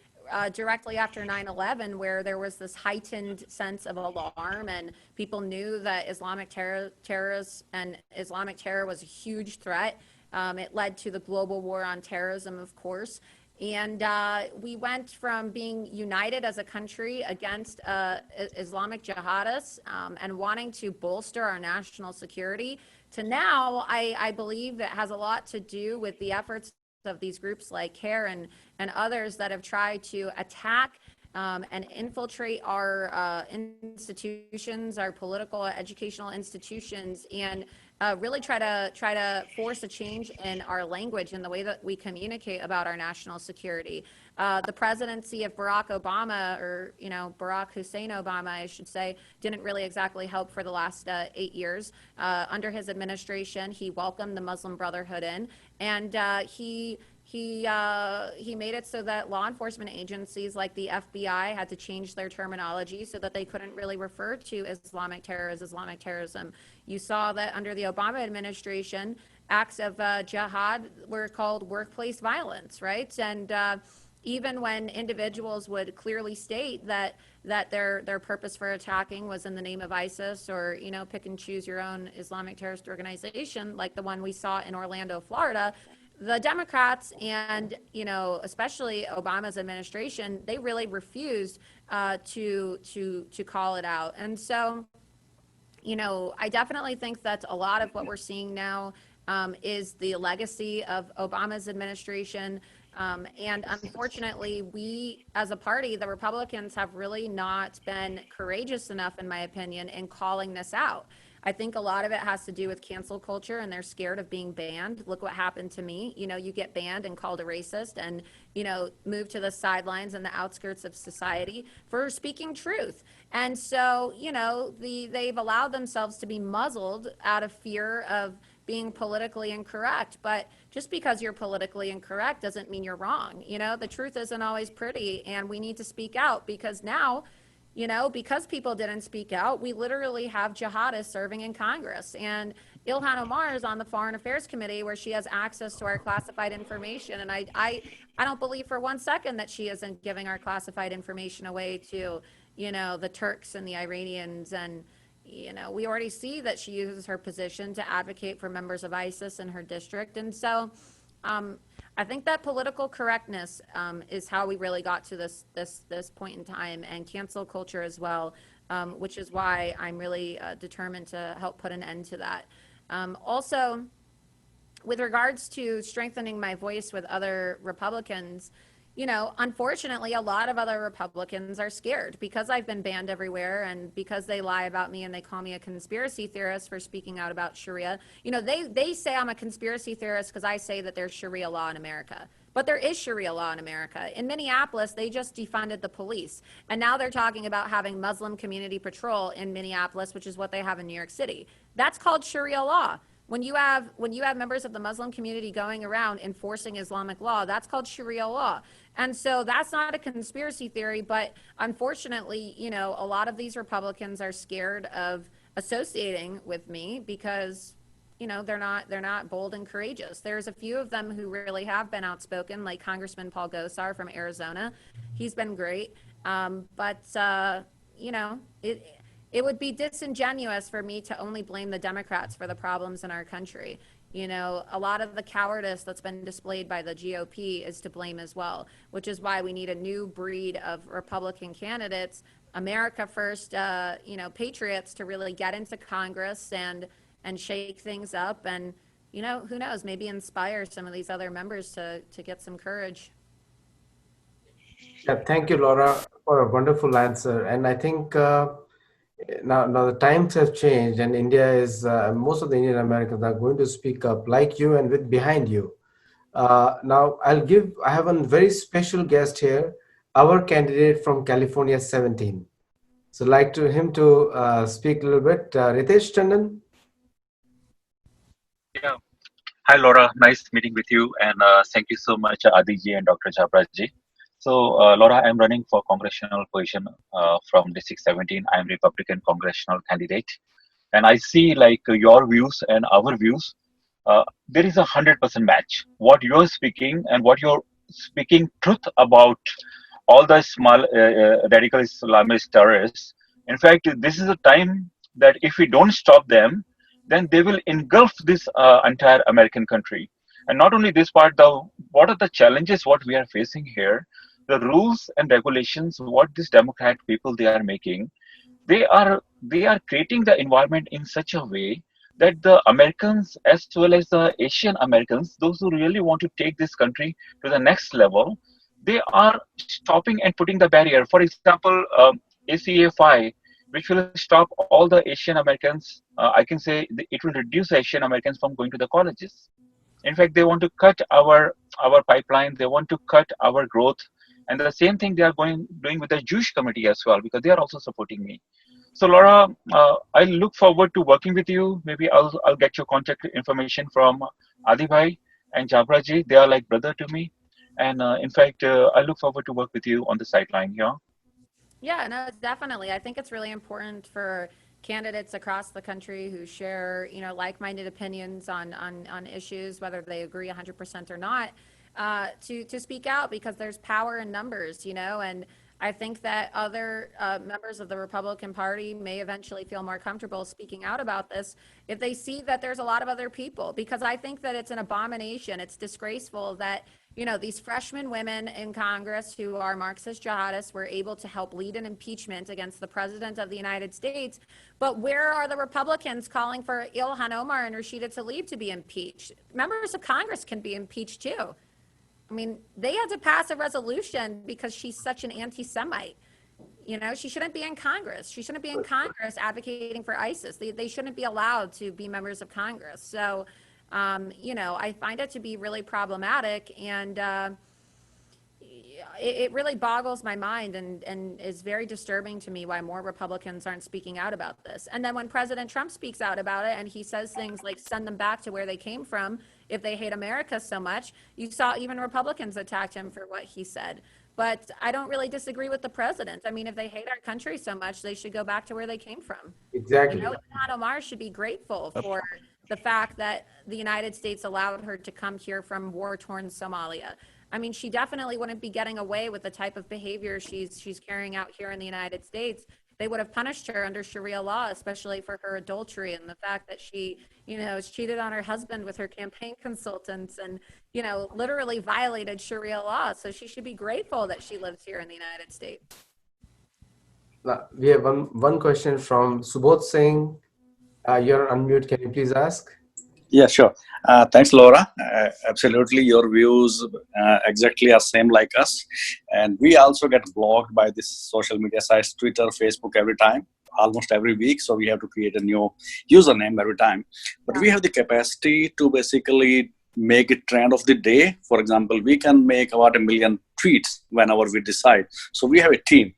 directly after 9/11, where there was this heightened sense of alarm and people knew that Islamic terrorists and Islamic terror was a huge threat. It led to the global war on terrorism, of course. And we went from being united as a country against Islamic jihadists and wanting to bolster our national security to now, I believe that has a lot to do with the efforts of these groups like CARE and others that have tried to attack and infiltrate our institutions, our political, educational institutions, and really try to force a change in our language and the way that we communicate about our national security. The presidency of Barack Obama, or Barack Hussein Obama, I should say, didn't really exactly help for the last 8 years. Under his administration, he welcomed the Muslim Brotherhood in, and he made it so that law enforcement agencies like the FBI had to change their terminology so that they couldn't really refer to Islamic terror as Islamic terrorism. You saw that under the Obama administration, acts of jihad were called workplace violence, right? And even when individuals would clearly state that their purpose for attacking was in the name of ISIS or, pick and choose your own Islamic terrorist organization, like the one we saw in Orlando, Florida, the Democrats and, especially Obama's administration, they really refused to call it out. And so, I definitely think that a lot of what we're seeing now is the legacy of Obama's administration. And unfortunately, we as a party, the Republicans, have really not been courageous enough, in my opinion, in calling this out. I think a lot of it has to do with cancel culture, and they're scared of being banned. Look what happened to me. You get banned and called a racist and, moved to the sidelines and the outskirts of society for speaking truth. And so, they've allowed themselves to be muzzled out of fear of being politically incorrect. But just because you're politically incorrect doesn't mean you're wrong. The truth isn't always pretty, and we need to speak out, because now, because people didn't speak out, we literally have jihadists serving in Congress. And Ilhan Omar is on the Foreign Affairs Committee, where she has access to our classified information. And I don't believe for one second that she isn't giving our classified information away to, the Turks and the Iranians. And, we already see that she uses her position to advocate for members of ISIS in her district. And so I think that political correctness is how we really got to this point in time, and cancel culture as well, which is why I'm really determined to help put an end to that. Also, with regards to strengthening my voice with other Republicans, unfortunately, a lot of other Republicans are scared because I've been banned everywhere, and because they lie about me and they call me a conspiracy theorist for speaking out about Sharia. They say I'm a conspiracy theorist because I say that there's Sharia law in America. But there is Sharia law in America. In Minneapolis, they just defunded the police. And now they're talking about having Muslim community patrol in Minneapolis, which is what they have in New York City. That's called Sharia law. When you have members of the Muslim community going around enforcing Islamic law, that's called Sharia law. And so that's not a conspiracy theory, but unfortunately, a lot of these Republicans are scared of associating with me because, they're not bold and courageous. There's a few of them who really have been outspoken, like Congressman Paul Gosar from Arizona. He's been great. It would be disingenuous for me to only blame the Democrats for the problems in our country. A lot of the cowardice that's been displayed by the GOP is to blame as well, which is why we need a new breed of Republican candidates, America first, patriots, to really get into Congress and shake things up, and, who knows, maybe inspire some of these other members to get some courage. Yeah, thank you, Laura, for a wonderful answer. And I think now the times have changed, and India is most of the Indian Americans are going to speak up like you and with behind you. Now I have a very special guest here, our candidate from California 17. So I'd like him to speak a little bit. Ritesh Tandon. Yeah. Hi, Laura. Nice meeting with you. And thank you so much, Adiji and Dr. Chabraji. So, Laura, I'm running for congressional position from District 17. I'm Republican congressional candidate. And I see like your views and our views. There is 100% match. What you're speaking and what you're speaking truth about all the small radical Islamist terrorists. In fact, this is a time that if we don't stop them, then they will engulf this entire American country. And not only this part, what are the challenges what we are facing here? The rules and regulations, what these Democrat people they are making, they are creating the environment in such a way that the Americans as well as the Asian Americans, those who really want to take this country to the next level, they are stopping and putting the barrier. For example, ACA 5, which will stop all the Asian Americans. I can say it will reduce Asian Americans from going to the colleges. In fact, they want to cut our pipeline. They want to cut our growth. And the same thing they are doing with the Jewish community as well, because they are also supporting me. So Laura, I look forward to working with you. Maybe I'll get your contact information from Adi Bhai and Jabraji. They are like brother to me. And in fact, I look forward to work with you on the sideline here. Yeah, no, definitely. I think it's really important for candidates across the country who share, like-minded opinions on issues, whether they agree 100% or not, to speak out, because there's power in numbers, and I think that other members of the Republican Party may eventually feel more comfortable speaking out about this if they see that there's a lot of other people, because I think that it's an abomination. It's disgraceful that, these freshman women in Congress who are Marxist jihadists were able to help lead an impeachment against the President of the United States. But where are the Republicans calling for Ilhan Omar and Rashida Tlaib to be impeached? Members of Congress can be impeached too. I mean, they had to pass a resolution because she's such an anti-Semite. You know, she shouldn't be in Congress. She shouldn't be in Congress advocating for ISIS. They shouldn't be allowed to be members of Congress. So, you know, I find it to be really problematic, and it really boggles my mind, and is very disturbing to me why more Republicans aren't speaking out about this. And then when President Trump speaks out about it and he says things like send them back to where they came from if they hate America so much, you saw even Republicans attacked him for what he said. But I don't really disagree with the president. I mean, if they hate our country so much, they should go back to where they came from. Exactly. You know, Ilhan Omar should be grateful for the fact that the United States allowed her to come here from war-torn Somalia. I mean, she definitely wouldn't be getting away with the type of behavior she's carrying out here in the United States. They would have punished her under Sharia law, especially for her adultery and the fact that she, you know, cheated on her husband with her campaign consultants and, you know, literally violated Sharia law. So she should be grateful that she lives here in the United States. We have one question from Subodh Singh. You're unmute. Can you please ask? Yeah, sure. Thanks, Laura. Absolutely, your views exactly are same like us, and we also get blocked by this social media sites, Twitter, Facebook, every time, almost every week. So we have to create a new username every time. But we have the capacity to basically make it trend of the day. For example, we can make about 1 million tweets whenever we decide. So we have a team.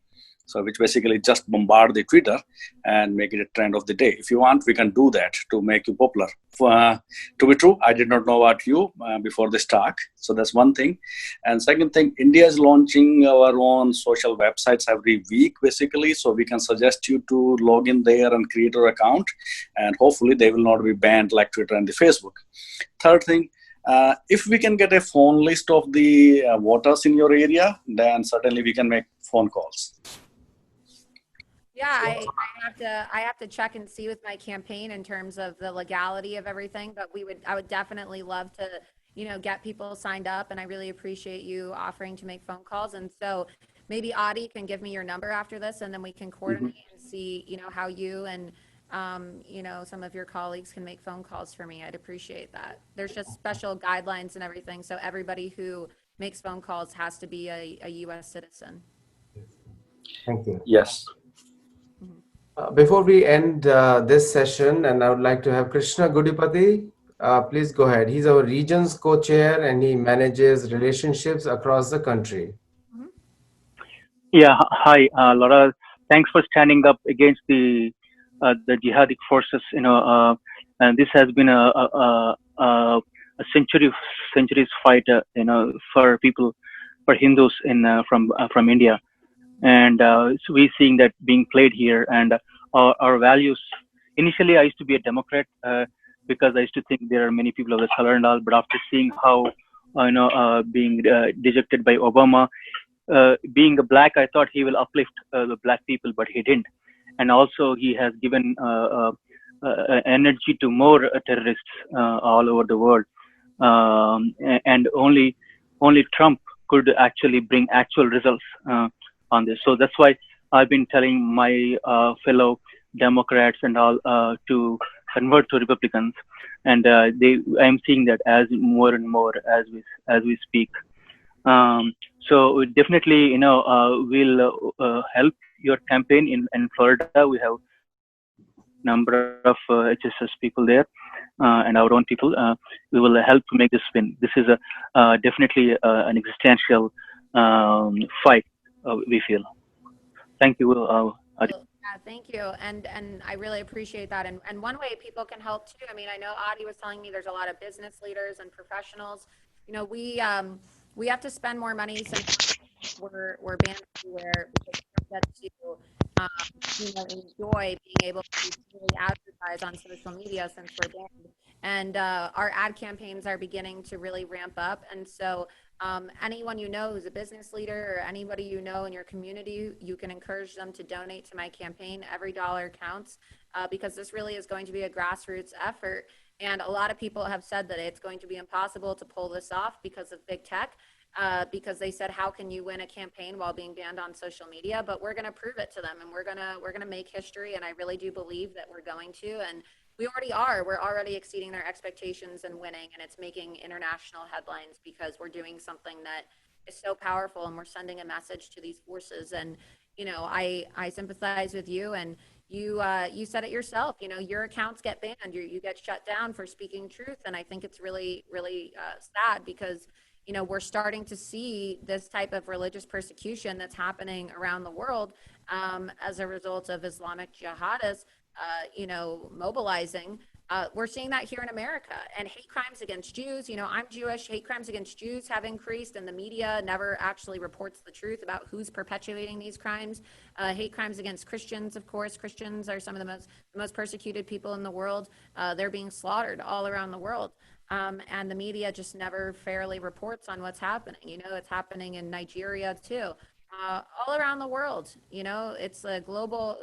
So which basically just bombard the Twitter and make it a trend of the day. If you want, we can do that to make you popular. To be true, I did not know about you before this talk. So that's one thing. And second thing, India is launching our own social websites every week, basically. So we can suggest you to log in there and create your account. And hopefully they will not be banned like Twitter and the Facebook. Third thing, if we can get a phone list of the voters in your area, then certainly we can make phone calls. Yeah, I have to check and see with my campaign in terms of the legality of everything, but I would definitely love to, you know, get people signed up, and I really appreciate you offering to make phone calls. And so maybe Adi can give me your number after this, and then we can coordinate and see, you know, how you and you know, some of your colleagues can make phone calls for me. I'd appreciate that. There's just special guidelines and everything, so everybody who makes phone calls has to be a U.S. citizen. Thank you. Yes. Before we end this session, and I would like to have Krishna Gudipati, please go ahead. He's our region's co-chair and he manages relationships across the country. Yeah, hi, Laura. Thanks for standing up against the jihadi forces. You know, and this has been a centuries fight. You know, for people, for Hindus from India, and so we're seeing that being played here. And our values. Initially, I used to be a Democrat because I used to think there are many people of the color and all. But after seeing how being dejected by Obama. Being a black, I thought he will uplift the black people, but he didn't. And also, he has given energy to more terrorists all over the world. And only Trump could actually bring actual results on this. So that's why I've been telling my fellow Democrats and all to convert to Republicans. And I'm seeing that as more and more as we speak. So definitely, we'll help your campaign in Florida. We have a number of HSS people there and our own people. We will help to make this win. This is definitely an existential fight, we feel. Thank you. Yeah, thank you. And I really appreciate that. And one way people can help too, I mean, I know Adi was telling me there's a lot of business leaders and professionals. You know, we have to spend more money since we're banned everywhere because we don't get to enjoy being able to really advertise on social media since we're banned. And our ad campaigns are beginning to really ramp up. And so anyone you know who's a business leader or anybody you know in your community, you can encourage them to donate to my campaign. Every dollar counts because this really is going to be a grassroots effort. And a lot of people have said that it's going to be impossible to pull this off because of big tech, because they said, how can you win a campaign while being banned on social media? But we're going to prove it to them, and we're going to make history. And I really do believe that we're going to. And we already are. We're already exceeding their expectations and winning. And it's making international headlines because we're doing something that is so powerful, and we're sending a message to these forces. And I sympathize with you, and you said it yourself. Your accounts get banned, you get shut down for speaking truth, and I think it's really, really sad because we're starting to see this type of religious persecution that's happening around the world as a result of Islamic jihadists, mobilizing. We're seeing that here in America, and hate crimes against Jews. I'm Jewish. Hate crimes against Jews have increased, and the media never actually reports the truth about who's perpetuating these crimes. Hate crimes against Christians, of course. Christians are some of the most persecuted people in the world. They're being slaughtered all around the world. And the media just never fairly reports on what's happening. It's happening in Nigeria too. All around the world, it's a global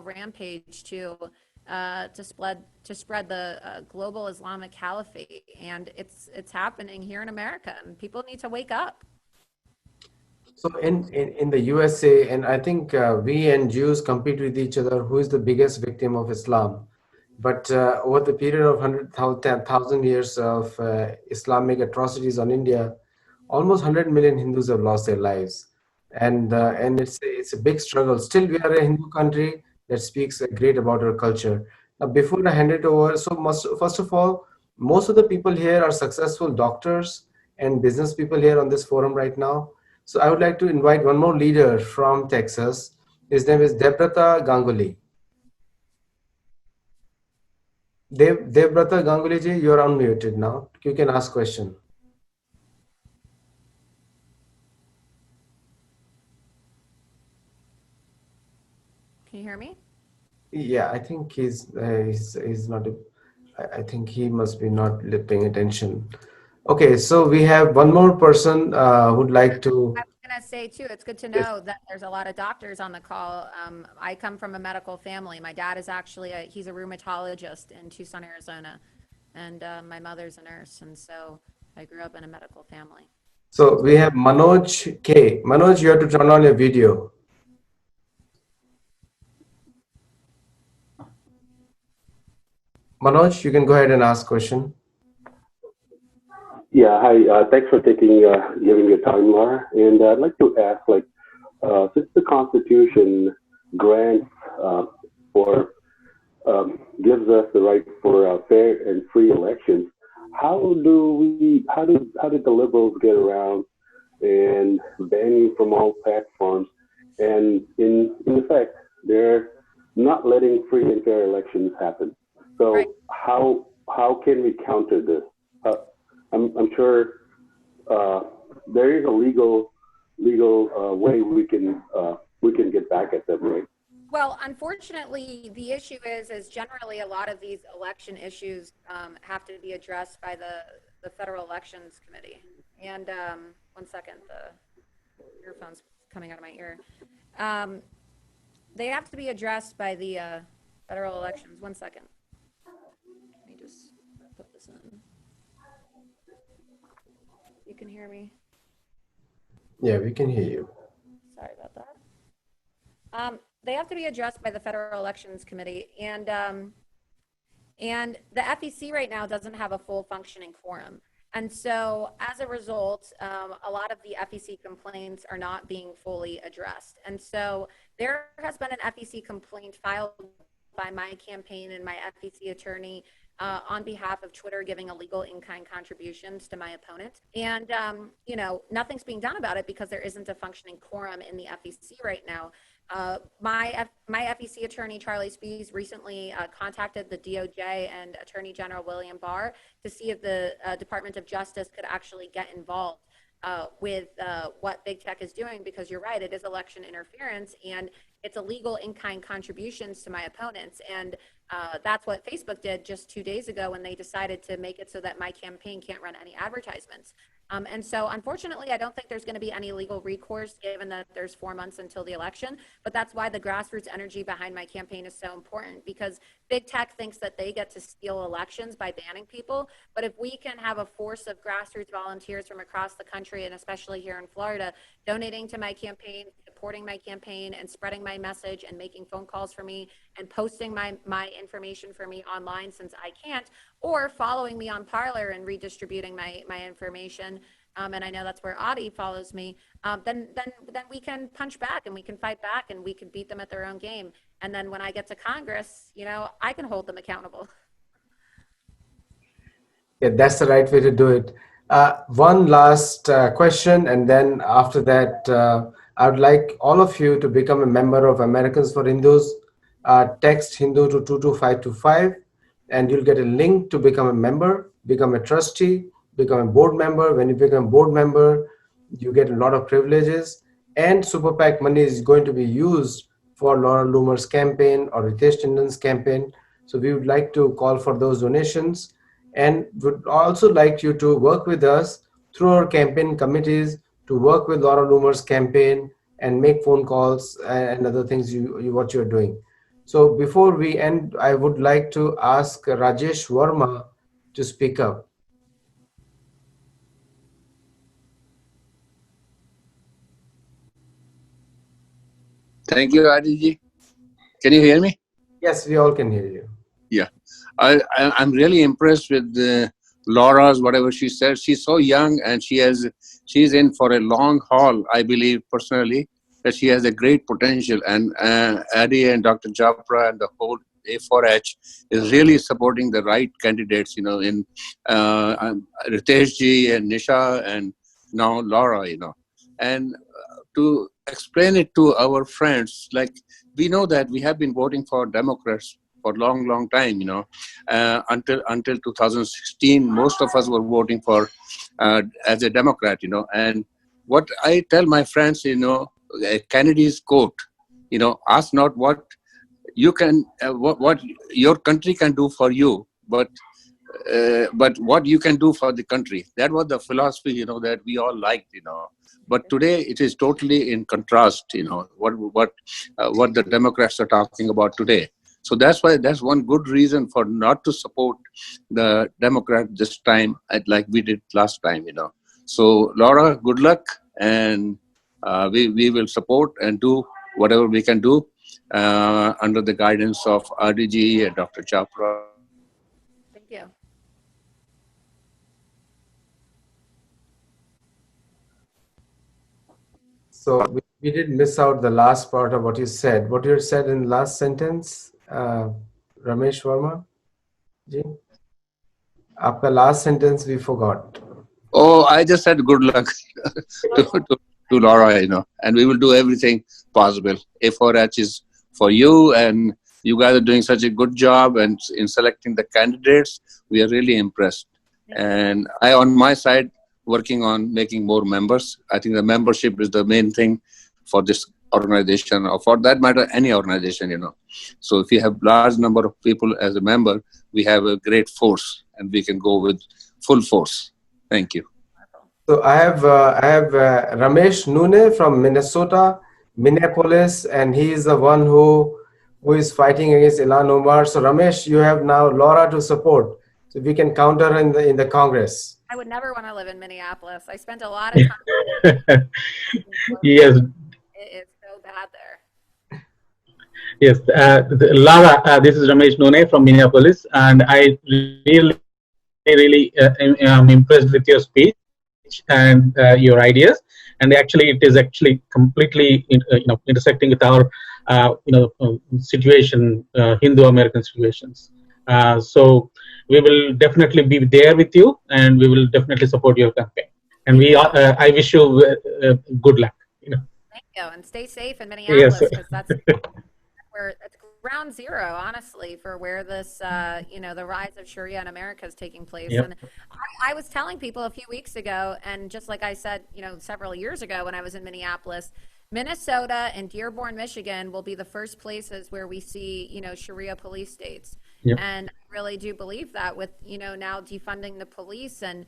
rampage to spread the global Islamic caliphate, and it's happening here in America, and people need to wake up. So in the USA, and I think we and Jews compete with each other, who is the biggest victim of Islam. But over the period of 100,000 years of Islamic atrocities on India, almost 100 million Hindus have lost their lives. And it's a big struggle. Still, we are a Hindu country that speaks great about our culture. Now, before I hand it over, first of all, most of the people here are successful doctors and business people here on this forum right now. So I would like to invite one more leader from Texas. His name is Debrata Ganguly. Debrata Ganguly ji, you're unmuted now. You can ask question. Can you hear me? Yeah, I think he's not. I think he must be not paying attention. Okay, so we have one more person who'd like to. I was going to say too, it's good to Yes. know that there's a lot of doctors on the call. I come from a medical family. My dad is actually he's a rheumatologist in Tucson, Arizona, and my mother's a nurse, and so I grew up in a medical family. So we have Manoj K. Manoj, you have to turn on your video. Manoj, you can go ahead and ask question. Yeah, hi. Thanks for giving your time, Laura. And I'd like to ask, since the Constitution grants or gives us the right for fair and free elections, how did the liberals get around and banning from all platforms? And in effect, they're not letting free and fair elections happen. So Right. how can we counter this? I'm sure there is a legal way we can get back at them, right? Well, unfortunately, the issue is generally a lot of these election issues have to be addressed by the Federal Elections Committee. And 1 second, the earphone's coming out of my ear. They have to be addressed by the federal elections. 1 second. Let me just put this in. You can hear me? Yeah, we can hear you. Sorry about that. They have to be addressed by the Federal Elections Committee, and the FEC right now doesn't have a full functioning quorum. And so as a result, a lot of the FEC complaints are not being fully addressed. And so there has been an FEC complaint filed by my campaign and my FEC attorney on behalf of Twitter giving illegal in-kind contributions to my opponent. And, nothing's being done about it because there isn't a functioning quorum in the FEC right now. My FEC attorney, Charlie Spees, recently contacted the DOJ and Attorney General William Barr to see if the Department of Justice could actually get involved with what big tech is doing, because you're right, it is election interference and it's illegal in-kind contributions to my opponents. And that's what Facebook did just 2 days ago when they decided to make it so that my campaign can't run any advertisements. And so unfortunately, I don't think there's going to be any legal recourse given that there's 4 months until the election. But that's why the grassroots energy behind my campaign is so important, because big tech thinks that they get to steal elections by banning people. But if we can have a force of grassroots volunteers from across the country, and especially here in Florida, donating to my campaign, supporting my campaign, and spreading my message and making phone calls for me and posting my information for me online, since I can't, or following me on Parler and redistributing my information, and I know that's where Adi follows me, then we can punch back and we can fight back and we can beat them at their own game. And then when I get to Congress, I can hold them accountable. Yeah, that's the right way to do it. One last question, and then after that, I would like all of you to become a member of Americans for Hindus. Text Hindu to 22525, and you'll get a link to become a member, become a trustee, become a board member. When you become a board member, you get a lot of privileges, and Super PAC money is going to be used for Laura Loomer's campaign or Ritesh Tandon's campaign. So we would like to call for those donations, and would also like you to work with us through our campaign committees to work with Laura Loomer's campaign and make phone calls and other things what you're doing. So before we end, I would like to ask Rajesh Verma to speak up. Thank you, Adiji. Can you hear me? Yes, we all can hear you. Yeah, I'm really impressed with Laura's whatever she said. She's so young and she's in for a long haul. I believe personally that she has a great potential, and Adi and Dr. Japra and the whole A4H is really supporting the right candidates. In Ritesh ji and Nisha and now Laura. And to explain it to our friends, like we know that we have been voting for Democrats for a long time, until 2016, most of us were voting for as a Democrat, and what I tell my friends, Kennedy's quote, ask not what you can, what your country can do for you, but what you can do for the country. That was the philosophy, that we all liked, But today it is totally in contrast, what the Democrats are talking about today. So that's one good reason for not to support the Democrat this time, like we did last time, So Laura, good luck, and we will support and do whatever we can do under the guidance of RDG and Dr. Chopra. Thank you. So we did miss out the last part of what you said. What you said in the last sentence, Ramesh Verma ji? Aapka last sentence we forgot. Oh, I just said good luck to Laura, and we will do everything possible. A4H is for you, and you guys are doing such a good job, and in selecting the candidates, we are really impressed. And I, on my side, working on making more members. I think the membership is the main thing for this organization, or for that matter, any organization, So if you have large number of people as a member, we have a great force, and we can go with full force. Thank you. So I have Ramesh Nune from Minnesota, Minneapolis, and he is the one who is fighting against Ilhan Omar. So Ramesh, you have now Laura to support, so we can counter her in the Congress. I would never want to live in Minneapolis. I spent a lot of time. Yes. It's so bad there. Yes, Laura, this is Ramesh Nune from Minneapolis, and I really am impressed with your speech and your ideas. And actually, it is actually completely intersecting with our situation, Hindu-American situations. So we will definitely be there with you, and we will definitely support your campaign. And I wish you good luck. Thank you, and stay safe in Minneapolis, because that's where it's ground zero, honestly, for where this, the rise of Sharia in America is taking place. Yep. And I was telling people a few weeks ago, and just like I said, several years ago when I was in Minneapolis, Minnesota and Dearborn, Michigan will be the first places where we see, Sharia police states. Yep. And I really do believe that with, now defunding the police. And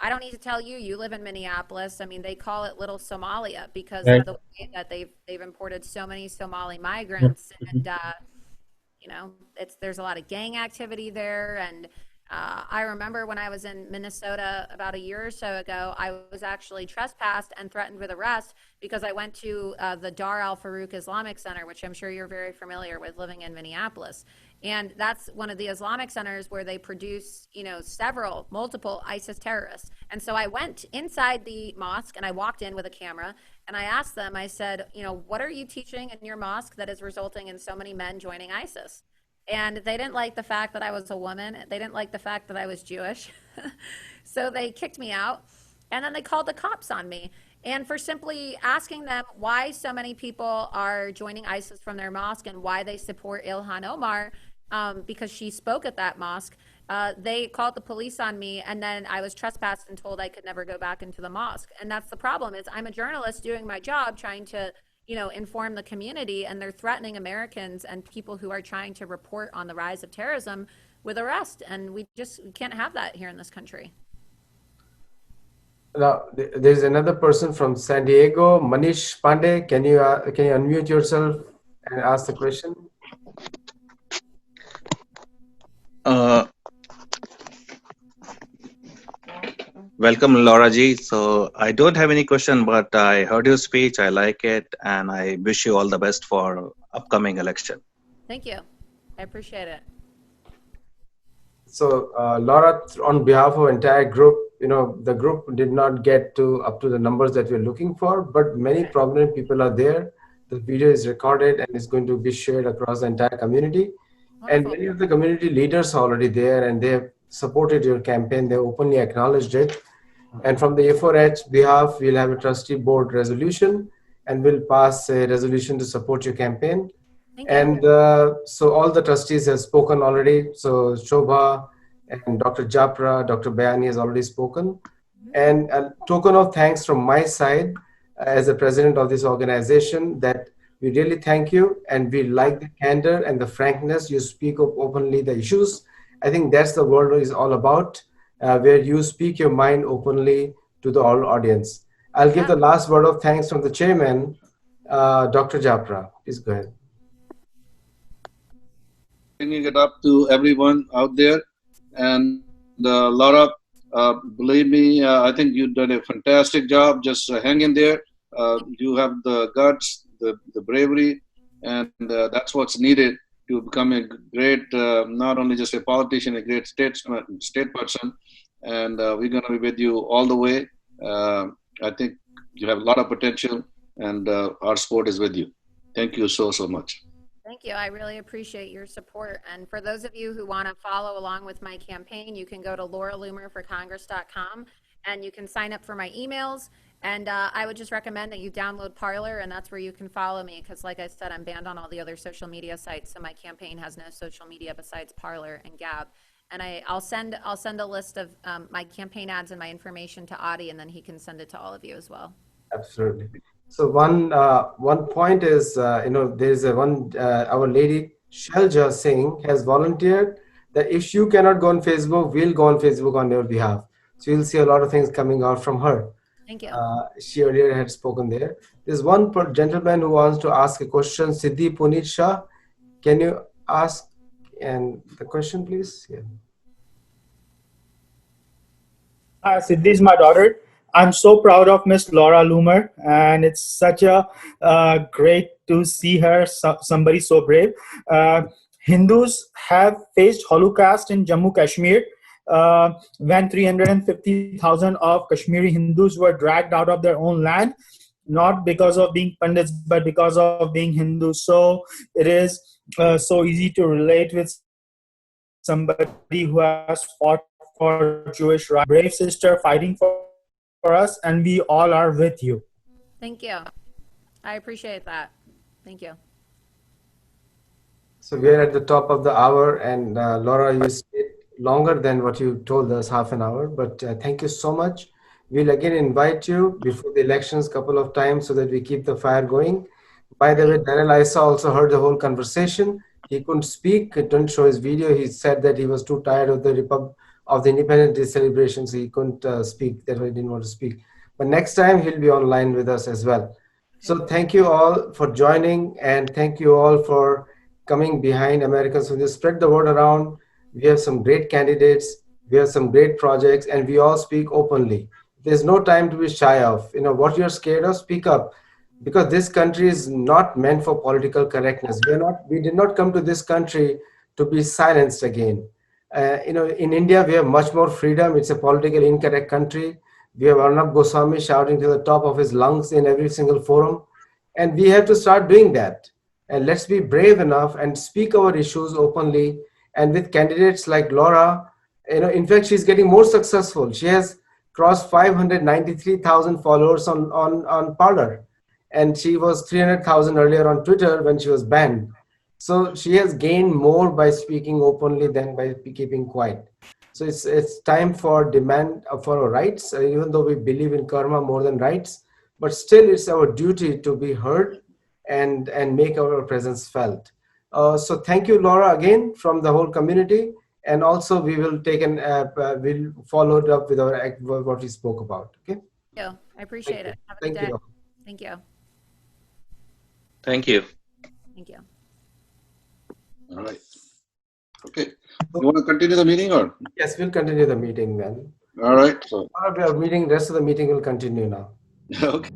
I don't need to tell you, you live in Minneapolis. I mean, they call it Little Somalia because Right. of the way that they've imported so many Somali migrants. Yep. And, there's a lot of gang activity there. And I remember when I was in Minnesota about a year or so ago, I was actually trespassed and threatened with arrest because I went to the Dar al Farouk Islamic Center, which I'm sure you're very familiar with living in Minneapolis. And that's one of the Islamic centers where they produce, multiple ISIS terrorists. And so I went inside the mosque and I walked in with a camera and I asked them, I said, what are you teaching in your mosque that is resulting in so many men joining ISIS? And they didn't like the fact that I was a woman. They didn't like the fact that I was Jewish. So they kicked me out. And then they called the cops on me. And for simply asking them why so many people are joining ISIS from their mosque and why they support Ilhan Omar, because she spoke at that mosque, they called the police on me. And then I was trespassed and told I could never go back into the mosque. And that's the problem is I'm a journalist doing my job trying to inform the community, and they're threatening Americans and people who are trying to report on the rise of terrorism with arrest. And we can't have that here in this country. Now, there's another person from San Diego, Manish Pandey. Can you unmute yourself and ask the question? Welcome, Laura ji. So I don't have any question, but I heard your speech. I like it, and I wish you all the best for upcoming election. Thank you. I appreciate it. So, Laura, on behalf of entire group, the group did not get up to the numbers that we're looking for, but many prominent people are there. The video is recorded and is going to be shared across the entire community. Wonderful. And many of the community leaders are already there, and they have supported your campaign. They openly acknowledged it. And from the A4H behalf, we'll have a trustee board resolution, and we'll pass a resolution to support your campaign. And so all the trustees have spoken already. So Shobha and Dr. Japra, Dr. Bayani has already spoken. And a token of thanks from my side as the president of this organization, that we really thank you, and we like the candor and the frankness. You speak of openly the issues. I think that's the world is all about, where you speak your mind openly to the all audience. I'll give the last word of thanks from the chairman, Dr. Japra. Please go ahead. Bringing it up to everyone out there. And Laura, believe me, I think you did a fantastic job. Just hang in there. You have the guts, the bravery, and that's what's needed to become a great, not only just a politician, a great state person. And we're going to be with you all the way. I think you have a lot of potential, and our support is with you. Thank you so much. Thank you. I really appreciate your support. And for those of you who want to follow along with my campaign, you can go to lauraloomerforcongress.com and you can sign up for my emails. And I would just recommend that you download Parler, and that's where you can follow me. Because like I said, I'm banned on all the other social media sites. So my campaign has no social media besides Parler and Gab. And I'll send a list of my campaign ads and my information to Adi, and then he can send it to all of you as well. Absolutely. So one point is, there's our lady Shalja Singh has volunteered that if you cannot go on Facebook, we'll go on Facebook on your behalf. So you'll see a lot of things coming out from her. Thank you. She earlier had spoken there. There's one gentleman who wants to ask a question. Siddhi Punit Shah, can you ask the question, please? Yeah. Siddhi is my daughter. I'm so proud of Miss Laura Loomer, and it's such a great to see her, somebody so brave. Hindus have faced Holocaust in Jammu Kashmir when 350,000 of Kashmiri Hindus were dragged out of their own land, not because of being Pandits, but because of being Hindus. So it is so easy to relate with somebody who has fought for Jewish rights. Brave sister fighting for us, and we all are with you. Thank you. I appreciate that. Thank you. So we're at the top of the hour, and Laura, you stayed longer than what you told us, half an hour, but thank you so much. We'll again invite you before the elections a couple of times so that we keep the fire going. By the way, Daniel Issa also heard the whole conversation. He couldn't speak, he couldn't show his video. He said that he was too tired of the Independence Day celebrations. He couldn't speak, that's why he didn't want to speak. But next time he'll be online with us as well. So thank you all for joining, and thank you all for coming behind Americans Who Just spread the word around. We have some great candidates. We have some great projects, and we all speak openly. There's no time to be shy of. What you're scared of, speak up, because this country is not meant for political correctness. We did not come to this country to be silenced again. In India, we have much more freedom. It's a politically incorrect country. We have Arnab Goswami shouting to the top of his lungs in every single forum. And we have to start doing that. And let's be brave enough and speak our issues openly. And with candidates like Laura, in fact, she's getting more successful. She has crossed 593,000 followers on Parler. And she was 300,000 earlier on Twitter when she was banned. So she has gained more by speaking openly than by keeping quiet. So it's time for demand for our rights, even though we believe in karma more than rights, but still it's our duty to be heard and make our presence felt. So thank you, Laura, again from the whole community, and also we will we'll follow it up with what we spoke about. Okay. Thank you. I appreciate it. Have a Thank good day. you. Thank you. Thank you. Thank you. All right. Okay. You want to continue the meeting or? Yes, we'll continue the meeting then. All right. So. Our meeting, rest of the meeting will continue now. Okay.